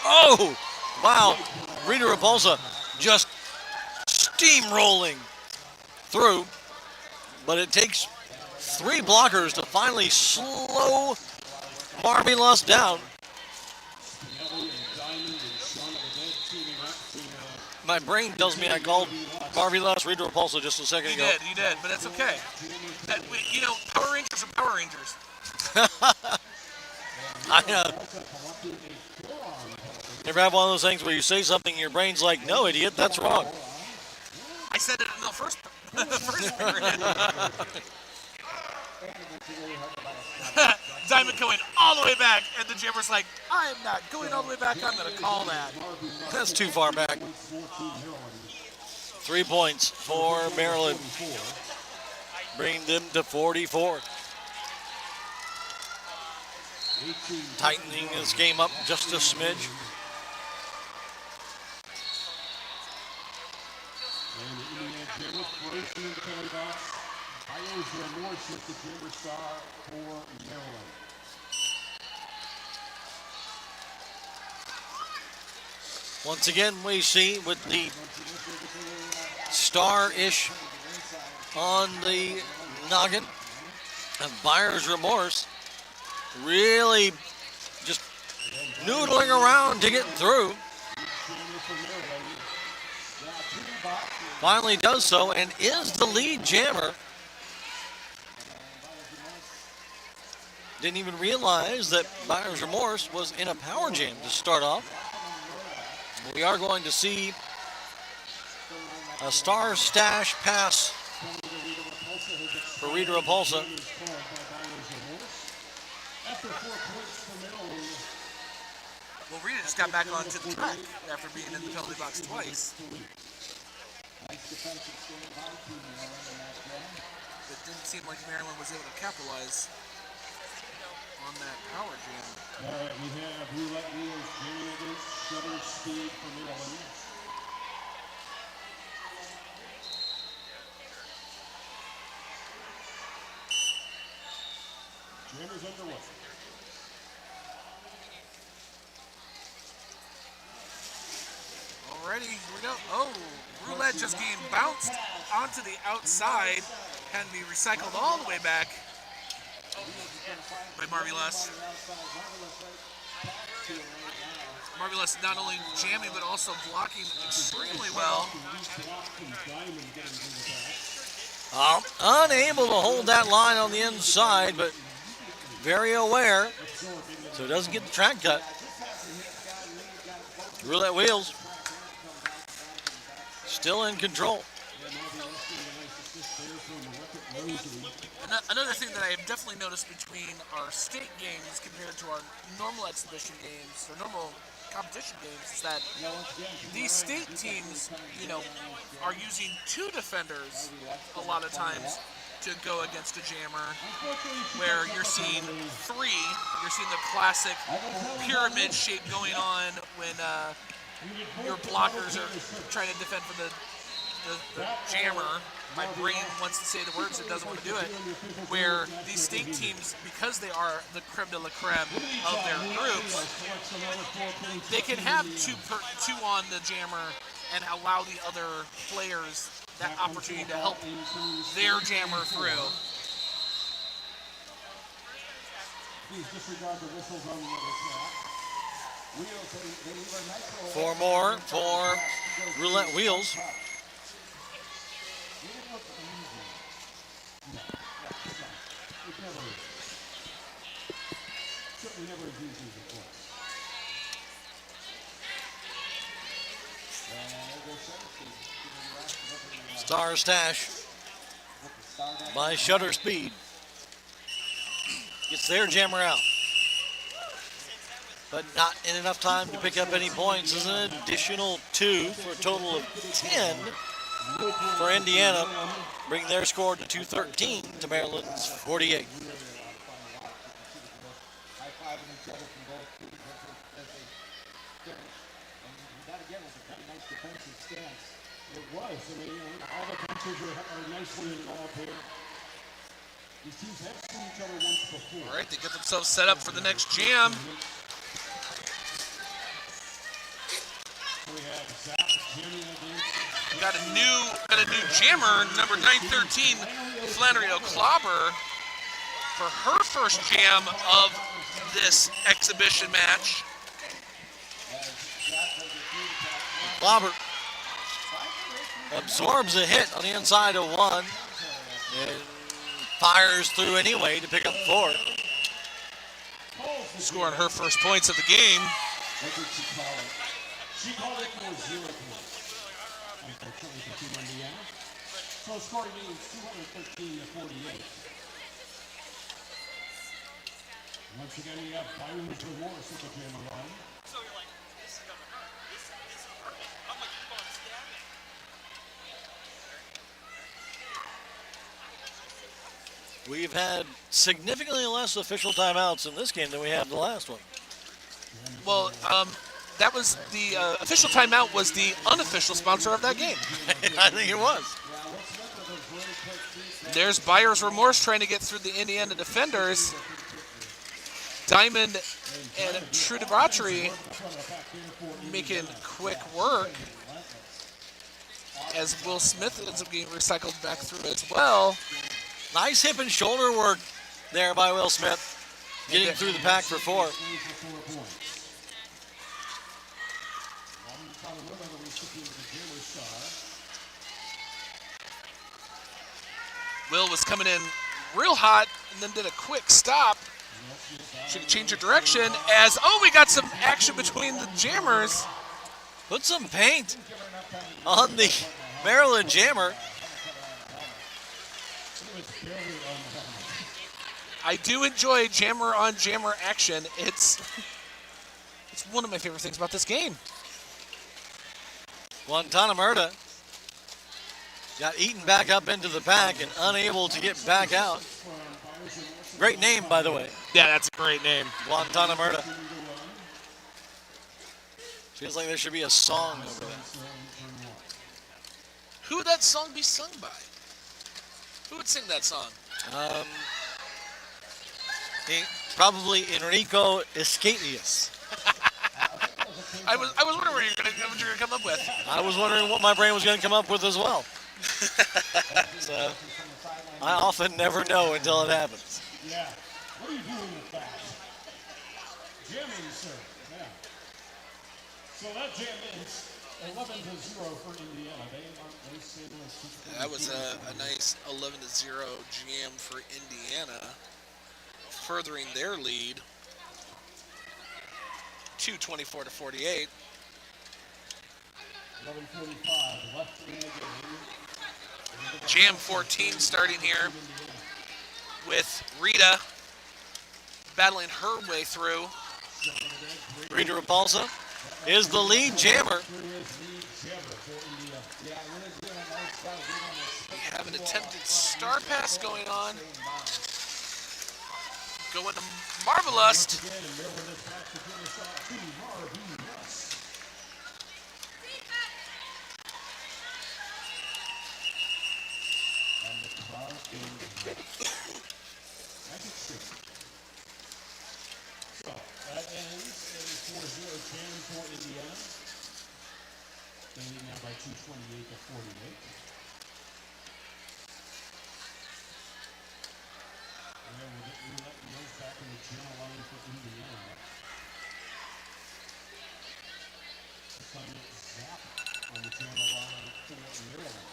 Oh, wow. Rita Repulsa just steamrolling through. But it takes 3 blockers to finally slow Barbie Lust down. My brain tells me I called Barbie Lust Rita Repulsa just a second ago. You did, but that's okay. Power Rangers are Power Rangers. I never have one of those things where you say something and your brain's like, no, idiot, that's wrong. I said it in the first period. Diamond going all the way back, and the jammer's like, I'm not going all the way back, I'm going to call that. That's too far back. 3 points for Maryland, bringing them to 44. Tightening this game up just a smidge. Once again, we see with the star-ish on the noggin of buyer's remorse, really just noodling around to get through. Finally does so and is the lead jammer. Didn't even realize that Buyer's Remorse was in a power jam to start off. We are going to see a star stash pass for Rita Repulsa. Well, Rita just got back onto the track after being in the penalty box twice. It didn't seem like Maryland was able to capitalize on that power jam. All right, we have roulette wheels, jamming, shutter speed for Maryland. Jammers underway. Alrighty, here we go. Oh, roulette just getting bounced onto the outside. Can be recycled all the way back by Marvelous. Marvelous not only jamming but also blocking extremely well. Unable to hold that line on the inside, but very aware, so it doesn't get the track cut. Roulette wheels still in control. Another thing that I have definitely noticed between our state games compared to our normal exhibition games or normal competition games is that these state teams, are using 2 defenders a lot of times to go against a jammer, where you're seeing 3. You're seeing the classic pyramid shape going on when your blockers are trying to defend for the jammer. My brain wants to say the words, it doesn't want to do it. Where these state teams, because they are the creme de la creme of their groups, they can have two on the jammer and allow the other players that opportunity to help their jammer through. Please disregard the whistles on the other track. Wheels, they leave a nice little... Four more for roulette wheels. It didn't look easy. No, it's not. It never is. Certainly never as easy as it was. Star Stash by Shutter Speed. Gets their jammer out. But not in enough time to pick up any points. As an additional 2 for a total of 10 for Indiana. Bring their score to 213 to Maryland's 48. It was. I mean, all the benches are nicely involved here. These teams have seen each other once before. All right, they get themselves set up for the next jam. We have Zach Jimmy against. Got a new jammer, number 913, Flannery O'Clobber, for her first jam of this exhibition match. Clobber absorbs a hit on the inside of 1 and fires through anyway to pick up 4. Scoring her first points of the game. What did she call it? She called it for 0 points. Unfortunately for Team Indiana. So scoring means 213 to 48. Once again, we have Byron's remorse at the jammer line. We've had significantly less official timeouts in this game than we had in the last one. Well, that was the official timeout was the unofficial sponsor of that game. I think it was. There's buyer's remorse trying to get through the Indiana defenders. Diamond and True Debauchery making quick work as Will Smith ends up getting recycled back through as well. Nice hip and shoulder work there by Will Smith, getting through the pack for 4. Will was coming in real hot and then did a quick stop. Should change her direction as, we got some action between the jammers. Put some paint on the Maryland jammer. I do enjoy jammer on jammer action. It's one of my favorite things about this game. Guantanamerta got eaten back up into the pack and unable to get back out. Great name, by the way. Yeah, that's a great name. Guantanamerta. Feels like there should be a song over that. Who would that song be sung by? Who would sing that song? Probably Enrico Escatius. I was wondering what you were going to come up with. I was wondering what my brain was going to come up with as well. So I often never know until it happens. Yeah. What are you doing with that? Jamming, sir. Yeah. So that jam is 11-0 for Indiana. That was a nice 11-0 jam for Indiana, furthering their lead to 24-48. 11:45 left in the game. Jam 14 starting here with Rita battling her way through. Rita Repulsa is the lead jammer. We have an attempted star pass going on. Going to Marvelous. So that ends a 4-0 jam for Indiana. Standing now by 228-48. And then we'll get roulette wheels back in the channel line for Indiana. Simon Zapp on the channel line for Maryland.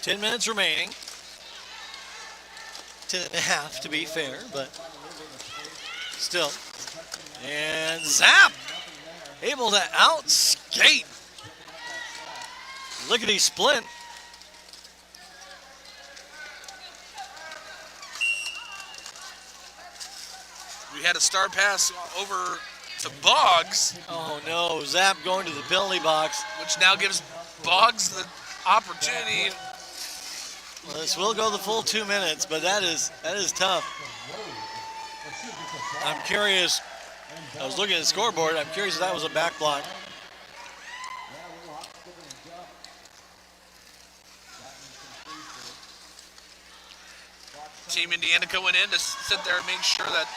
10 minutes remaining. 10 and a half to be fair, but still. And Zapp able to outskate Lickety Splint. We had a star pass over to Boggs, Oh no, Zapp going to the penalty box. which now gives Boggs the opportunity. Well, this will go the full 2 minutes, but that is tough. I'm curious. I was looking at the scoreboard. I'm curious if that was a back block. Team Indiana going in to sit there and make sure that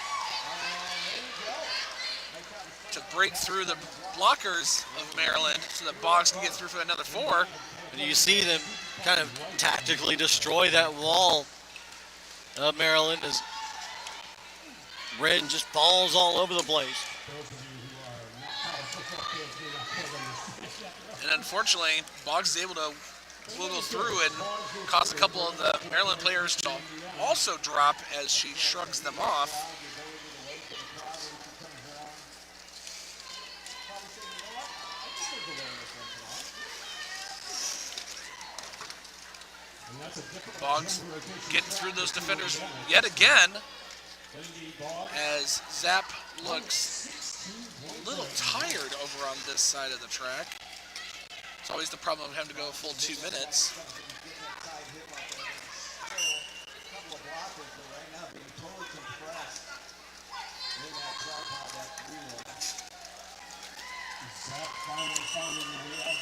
to break through the blockers of Maryland so that Boggs can get through for another 4. And you see them kind of tactically destroy that wall of Maryland as red just falls all over the place. And unfortunately, Boggs is able to wiggle through and cause a couple of the Maryland players to also drop as she shrugs them off. Boggs getting through those defenders yet again as Zapp looks a little tired over on this side of the track. It's always the problem of having to go a full 2 minutes.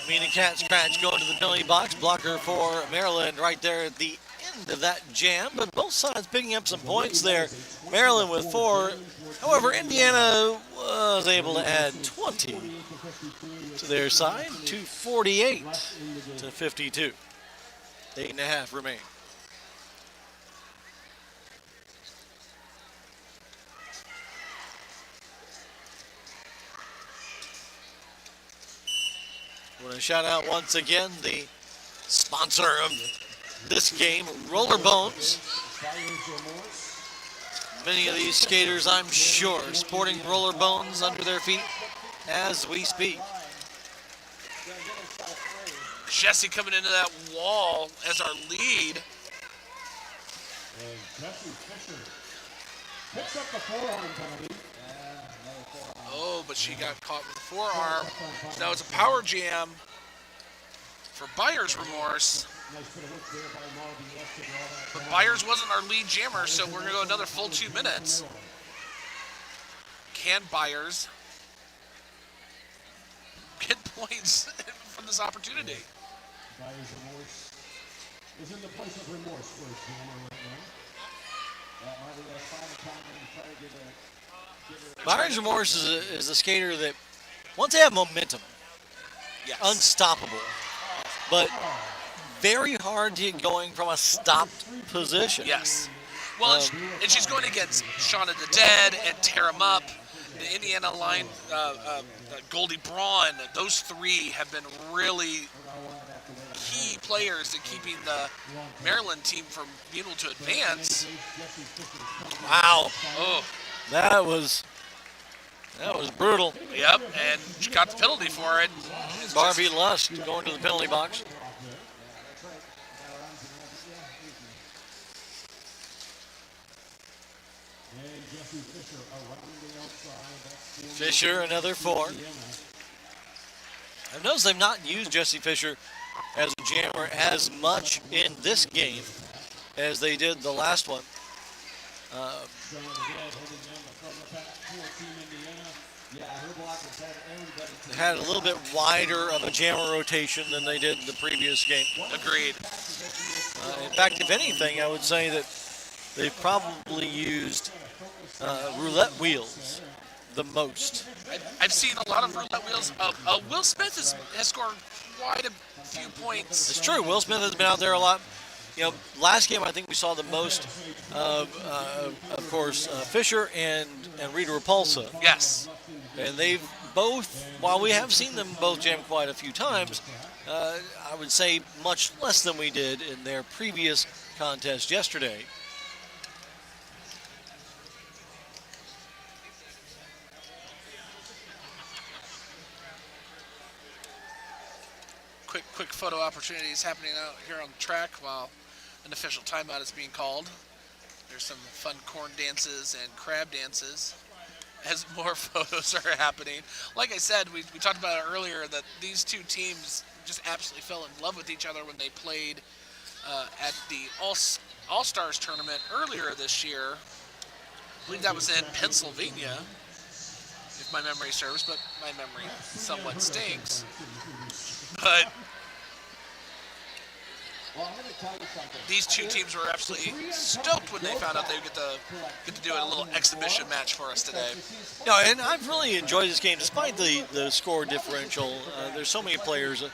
Mina Cat Scratch going to the penalty box. Blocker for Maryland right there at the end of that jam. But both sides picking up some points there. Maryland with 4. However, Indiana was able to add 20 to their side to 48 to 52. 8.5 remain. I want to shout out once again the sponsor of this game, Roller Bones. Many of these skaters, I'm sure, sporting Roller Bones under their feet as we speak. Jesse coming into that wall as our lead. And Jesse Fisher picks up the forearm penalty. Oh, but she got caught with the forearm. So now it's a power jam for Byers' remorse. But Byers wasn't our lead jammer, so we're going to go another full 2 minutes. Can Byers get points from this opportunity? Byers' remorse is in the place of remorse for his jammer right now. Marley, that's final time and try to give Byers Remorse is a skater that, once they have momentum, Yes. unstoppable, but very hard to get going from a stopped position. Yes. Well, and she's going against Shauna the Dead and Tear 'em Up, the Indiana line, Goldie Braun. Those 3 have been really key players in keeping the Maryland team from being able to advance. Wow, Oh, that was brutal. yep, and she got the penalty for it. It's Barbie Lust going to the penalty box. Fisher, another 4. I've noticed they've not used Jesse Fisher as a jammer as much in this game as they did the last one. They had a little bit wider of a jammer rotation than they did in the previous game. Agreed. In fact, if anything, I would say that they've probably used roulette wheels the most. I've seen a lot of roulette wheels. Will Smith has scored quite a few points. It's true, Will Smith has been out there a lot. last game I think we saw the most of course, Fisher and Rita Repulsa. Yes. And they've both, while we have seen them both jam quite a few times, I would say much less than we did in their previous contest yesterday. Quick photo opportunities happening out here on the track while an official timeout is being called. There's some fun corn dances and crab dances as more photos are happening. Like I said, we talked about it earlier that these two teams just absolutely fell in love with each other when they played at the All-Stars tournament earlier this year. I believe that was in Pennsylvania, if my memory serves, but my memory somewhat stinks. But these two teams were absolutely stoked when they found out they would get to do a little exhibition match for us today. No, and I've really enjoyed this game despite the score differential. There's so many players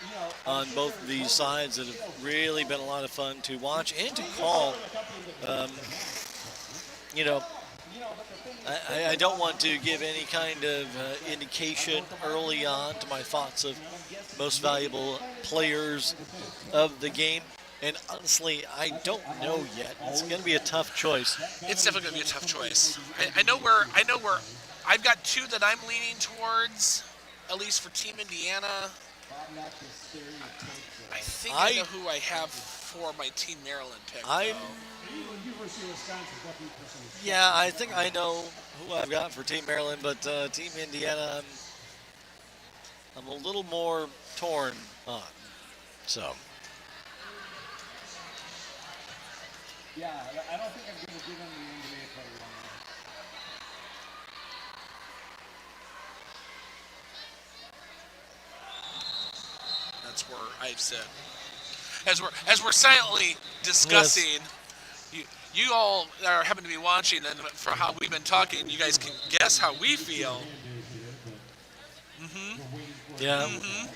on both of these sides that have really been a lot of fun to watch and to call. I don't want to give any kind of indication early on to my thoughts of most valuable players of the game. And honestly, I don't know yet. It's going to be a tough choice. It's definitely going to be a tough choice. I know where I've got two that I'm leaning towards, at least for Team Indiana. I think I know who I have for my Team Maryland pick. Yeah, I think I know who I've got for Team Maryland, but Team Indiana, I'm a little more torn on. So. Yeah, I don't think I'm going to give him the NBA player one. That's where I've said. As we're silently discussing, yes. You all are happen to be watching, and for how we've been talking, you guys can guess how we feel. Yeah,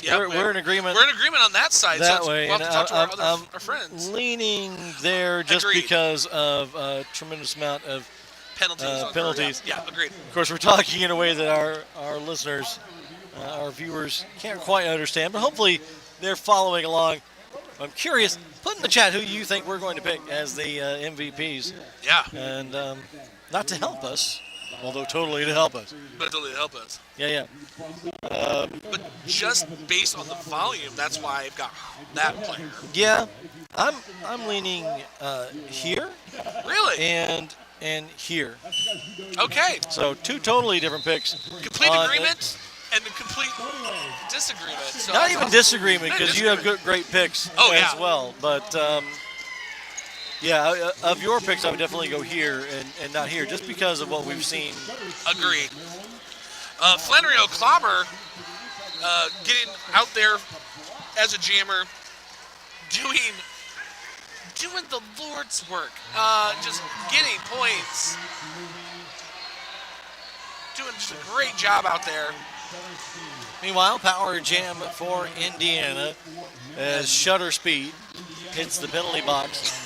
Yep, we're in agreement. We're in agreement on that side. That so way, we'll have to talk to I'm our friends. Leaning there just Agreed. because of a tremendous amount of penalties. Yeah, agreed. Of course, we're talking in a way that our listeners, our viewers can't quite understand, but hopefully they're following along. I'm curious. Put in the chat who you think we're going to pick as the MVPs. Yeah. And not to help us, although totally to help us. But totally to help us. Yeah. But just based on the volume, that's why I've got that player. Yeah, I'm leaning here. Really? And here. Okay. So two totally different picks. Complete agreement and a complete disagreement. So not even disagreement because you have great picks as well. But yeah, of your picks, I would definitely go here and not here, just because of what we've seen. Agreed. Flannery O'Clobber getting out there as a jammer, doing the Lord's work, just getting points, doing just a great job out there. Meanwhile, power jam for Indiana as Shutter Speed hits the penalty box.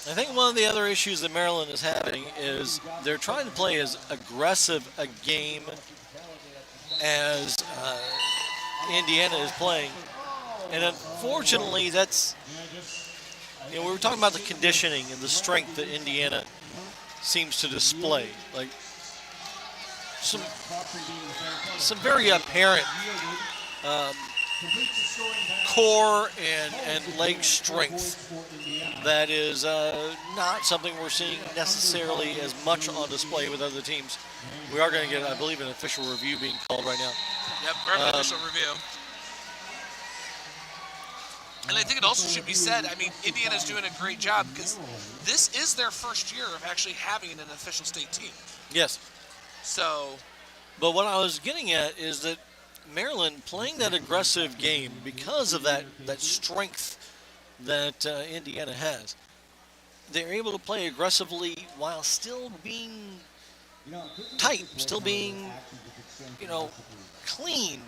I think one of the other issues that Maryland is having is they're trying to play as aggressive a game as Indiana is playing. And unfortunately, that's, we were talking about the conditioning and the strength that Indiana seems to display. Like some very apparent core and leg strength that is not something we're seeing necessarily as much on display with other teams. We are going to get, I believe, an official review being called right now. Yep, official review. And I think it also should be said, I mean, Indiana's doing a great job because this is their first year of actually having an official state team. Yes. So. But what I was getting at is that Maryland playing that aggressive game because of that strength that Indiana has. They're able to play aggressively while still being tight, still being, clean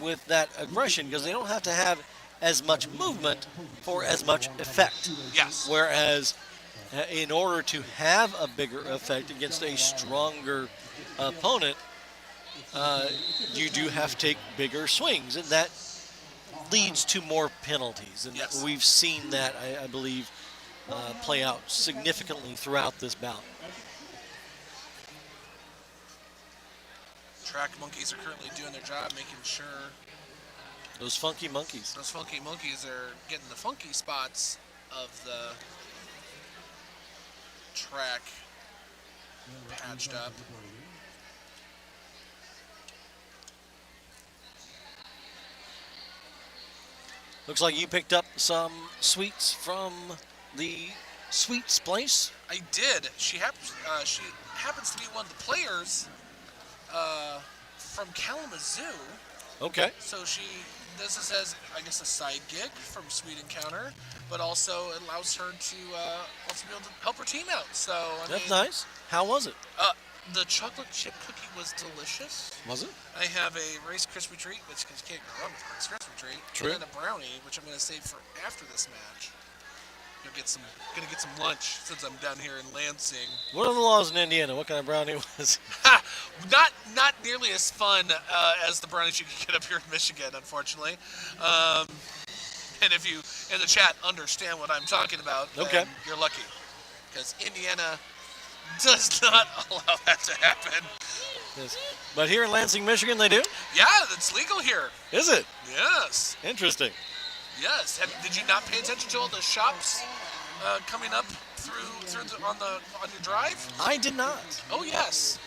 with that aggression because they don't have to have as much movement for as much effect. Yes. Whereas in order to have a bigger effect against a stronger opponent, you do have to take bigger swings, and that leads to more penalties. And Yes. we've seen that, I believe, play out significantly throughout this bout. Track monkeys are currently doing their job, making sure Those funky monkeys. those funky monkeys are getting the funky spots of the track patched up. Looks like you picked up some sweets from the Sweets place. I did. She happens to be one of the players from Kalamazoo. Okay. So this is as, I guess, a side gig from Sweet Encounter, but also it allows her to also be able to help her team out. So That's nice. How was it? The chocolate chip cookie was delicious. Was it? I have a Rice Krispie treat, which you can't go wrong with a Rice Krispie treat, True. and then a brownie, which I'm going to save for after this match. Gonna get some lunch since I'm down here in Lansing. What are the laws in Indiana? What kind of brownie was it? Not nearly as fun as the brownies you can get up here in Michigan, unfortunately. And if you in the chat understand what I'm talking about, then Okay. you're lucky, because Indiana does not allow that to happen. Yes. But here in Lansing, Michigan, they do? Yeah, it's legal here. Is it? Yes. Interesting. Yes. Did you not pay attention to all the shops coming up on your drive? I did not. Oh yes.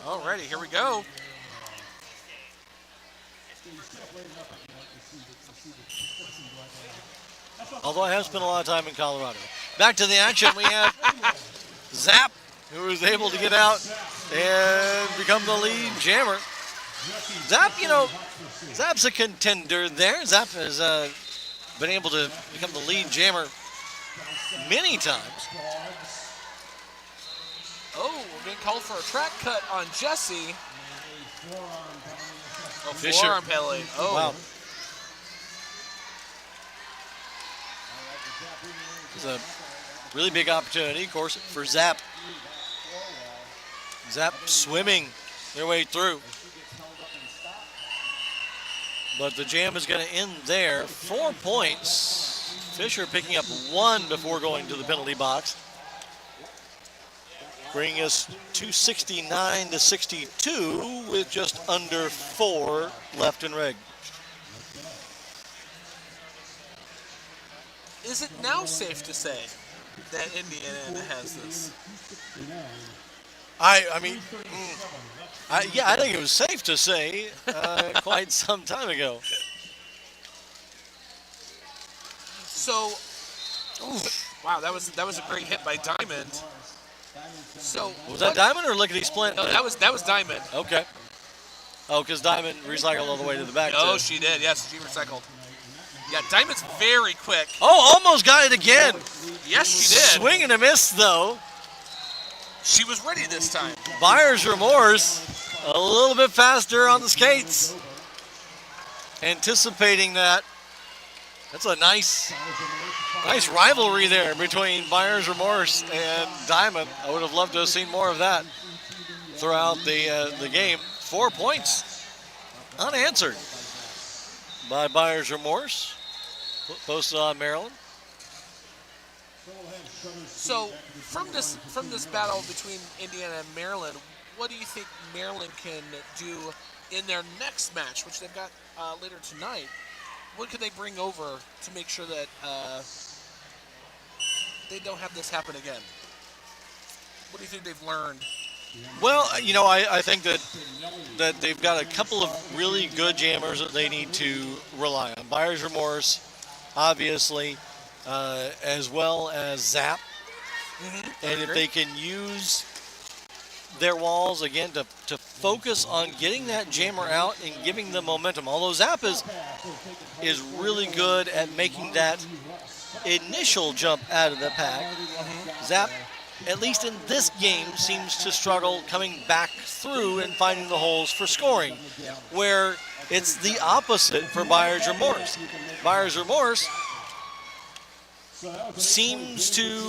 Alrighty, here we go. Although I have spent a lot of time in Colorado. Back to the action. We have Zap, who was able to get out and become the lead jammer. Zap, Zap's a contender there. Zap has been able to become the lead jammer many times. Oh, we're getting called for a track cut on Jesse. Oh, Fisher. forearm penalty. Oh, Wow. It's a really big opportunity, of course, for Zap. Zap swimming their way through. But the jam is going to end there. 4 points. Fisher picking up 1 before going to the penalty box. Bringing us 269 to 62 with just under 4 left in reg. is it now safe to say that Indiana has this? I think it was safe to say quite some time ago. So, wow, that was a great hit by Diamond. So Was that Diamond or Lickety Splint? No, that was Diamond. Okay. Oh, because Diamond recycled all the way to the back, Oh, too. she did. Yes, she recycled. Yeah, Diamond's very quick. Oh, almost got it again. Yes, she did. Swing and a miss, though. She was ready this time. Buyer's remorse. A little bit faster on the skates. Anticipating that. That's a nice rivalry there between Buyer's Remorse and Diamond. I would have loved to have seen more of that throughout the game. 4 points unanswered by Buyer's Remorse. Posted on Maryland. So from this battle between Indiana and Maryland, what do you think Maryland can do in their next match, which they've got later tonight? What could they bring over to make sure that they don't have this happen again? What do you think they've learned? Well, I think that they've got a couple of really good jammers that they need to rely on. Buyer's Remorse, obviously, as well as Zap. Mm-hmm. And if they can use their walls again to focus on getting that jammer out and giving them momentum. Although Zap is really good at making that initial jump out of the pack. Zap, at least in this game, seems to struggle coming back through and finding the holes for scoring, where it's the opposite for Buyer's Remorse. Buyer's Remorse seems to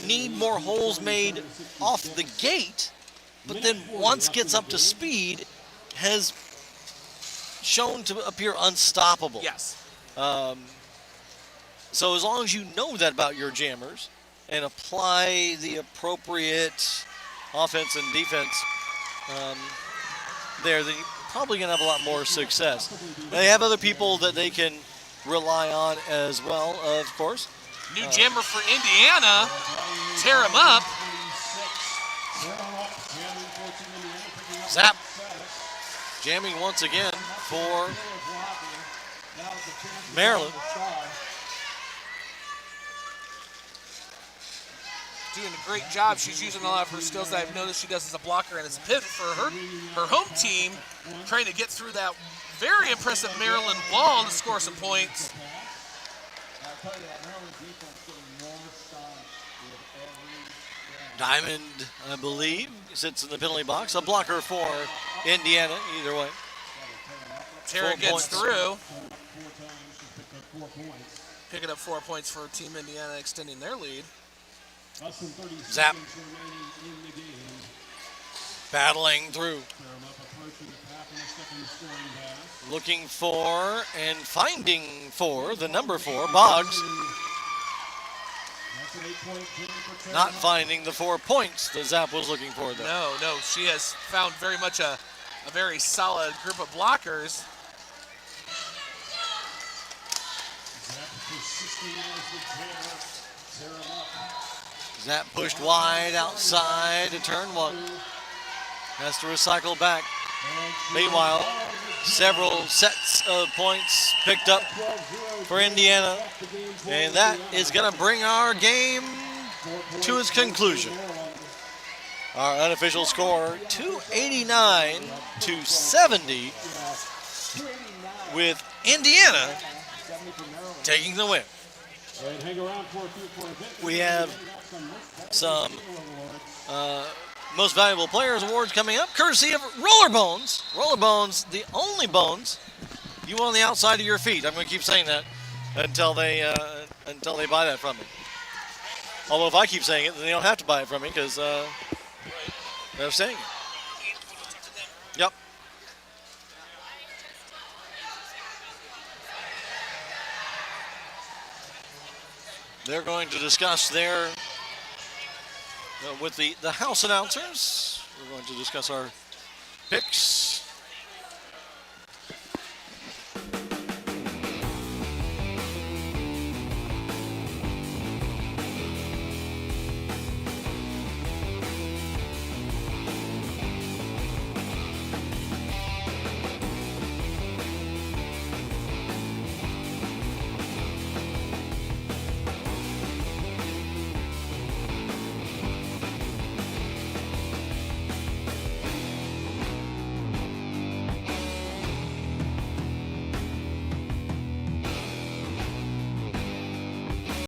need more holes made off the gate, but then once gets up to speed, has shown to appear unstoppable. Yes. So as long as you know that about your jammers and apply the appropriate offense and defense there, then you're probably going to have a lot more success. They have other people that they can rely on as well, of course. New jammer for Indiana. Tear him up. Zap jamming once again for Maryland. Doing a great job. She's using a lot of her skills that I've noticed she does as a blocker and as a pivot for her home team, trying to get through that very impressive Maryland wall to score some points. Diamond, I believe, sits in the penalty box. A blocker for Indiana, either way. Tara 4 gets points. through. Picking up 4 points for Team Indiana, extending their lead. Zap. Battling through. Looking for and finding for the number 4, Boggs. Not finding the 4 points that Zap was looking for, though. No, she has found very much a very solid group of blockers. Zap pushed wide outside to turn 1. Has to recycle back. Meanwhile, several sets of points picked up for Indiana. And that is going to bring our game to its conclusion. Our unofficial score, 289 to 70, with Indiana taking the win. We have some Most Valuable Players awards coming up, courtesy of Roller Bones. Roller Bones, the only bones you want on the outside of your feet. I'm going to keep saying that until they buy that from me. Although if I keep saying it, then they don't have to buy it from me because they're saying it. Yep. They're going to discuss their with the house announcers. We're going to discuss our picks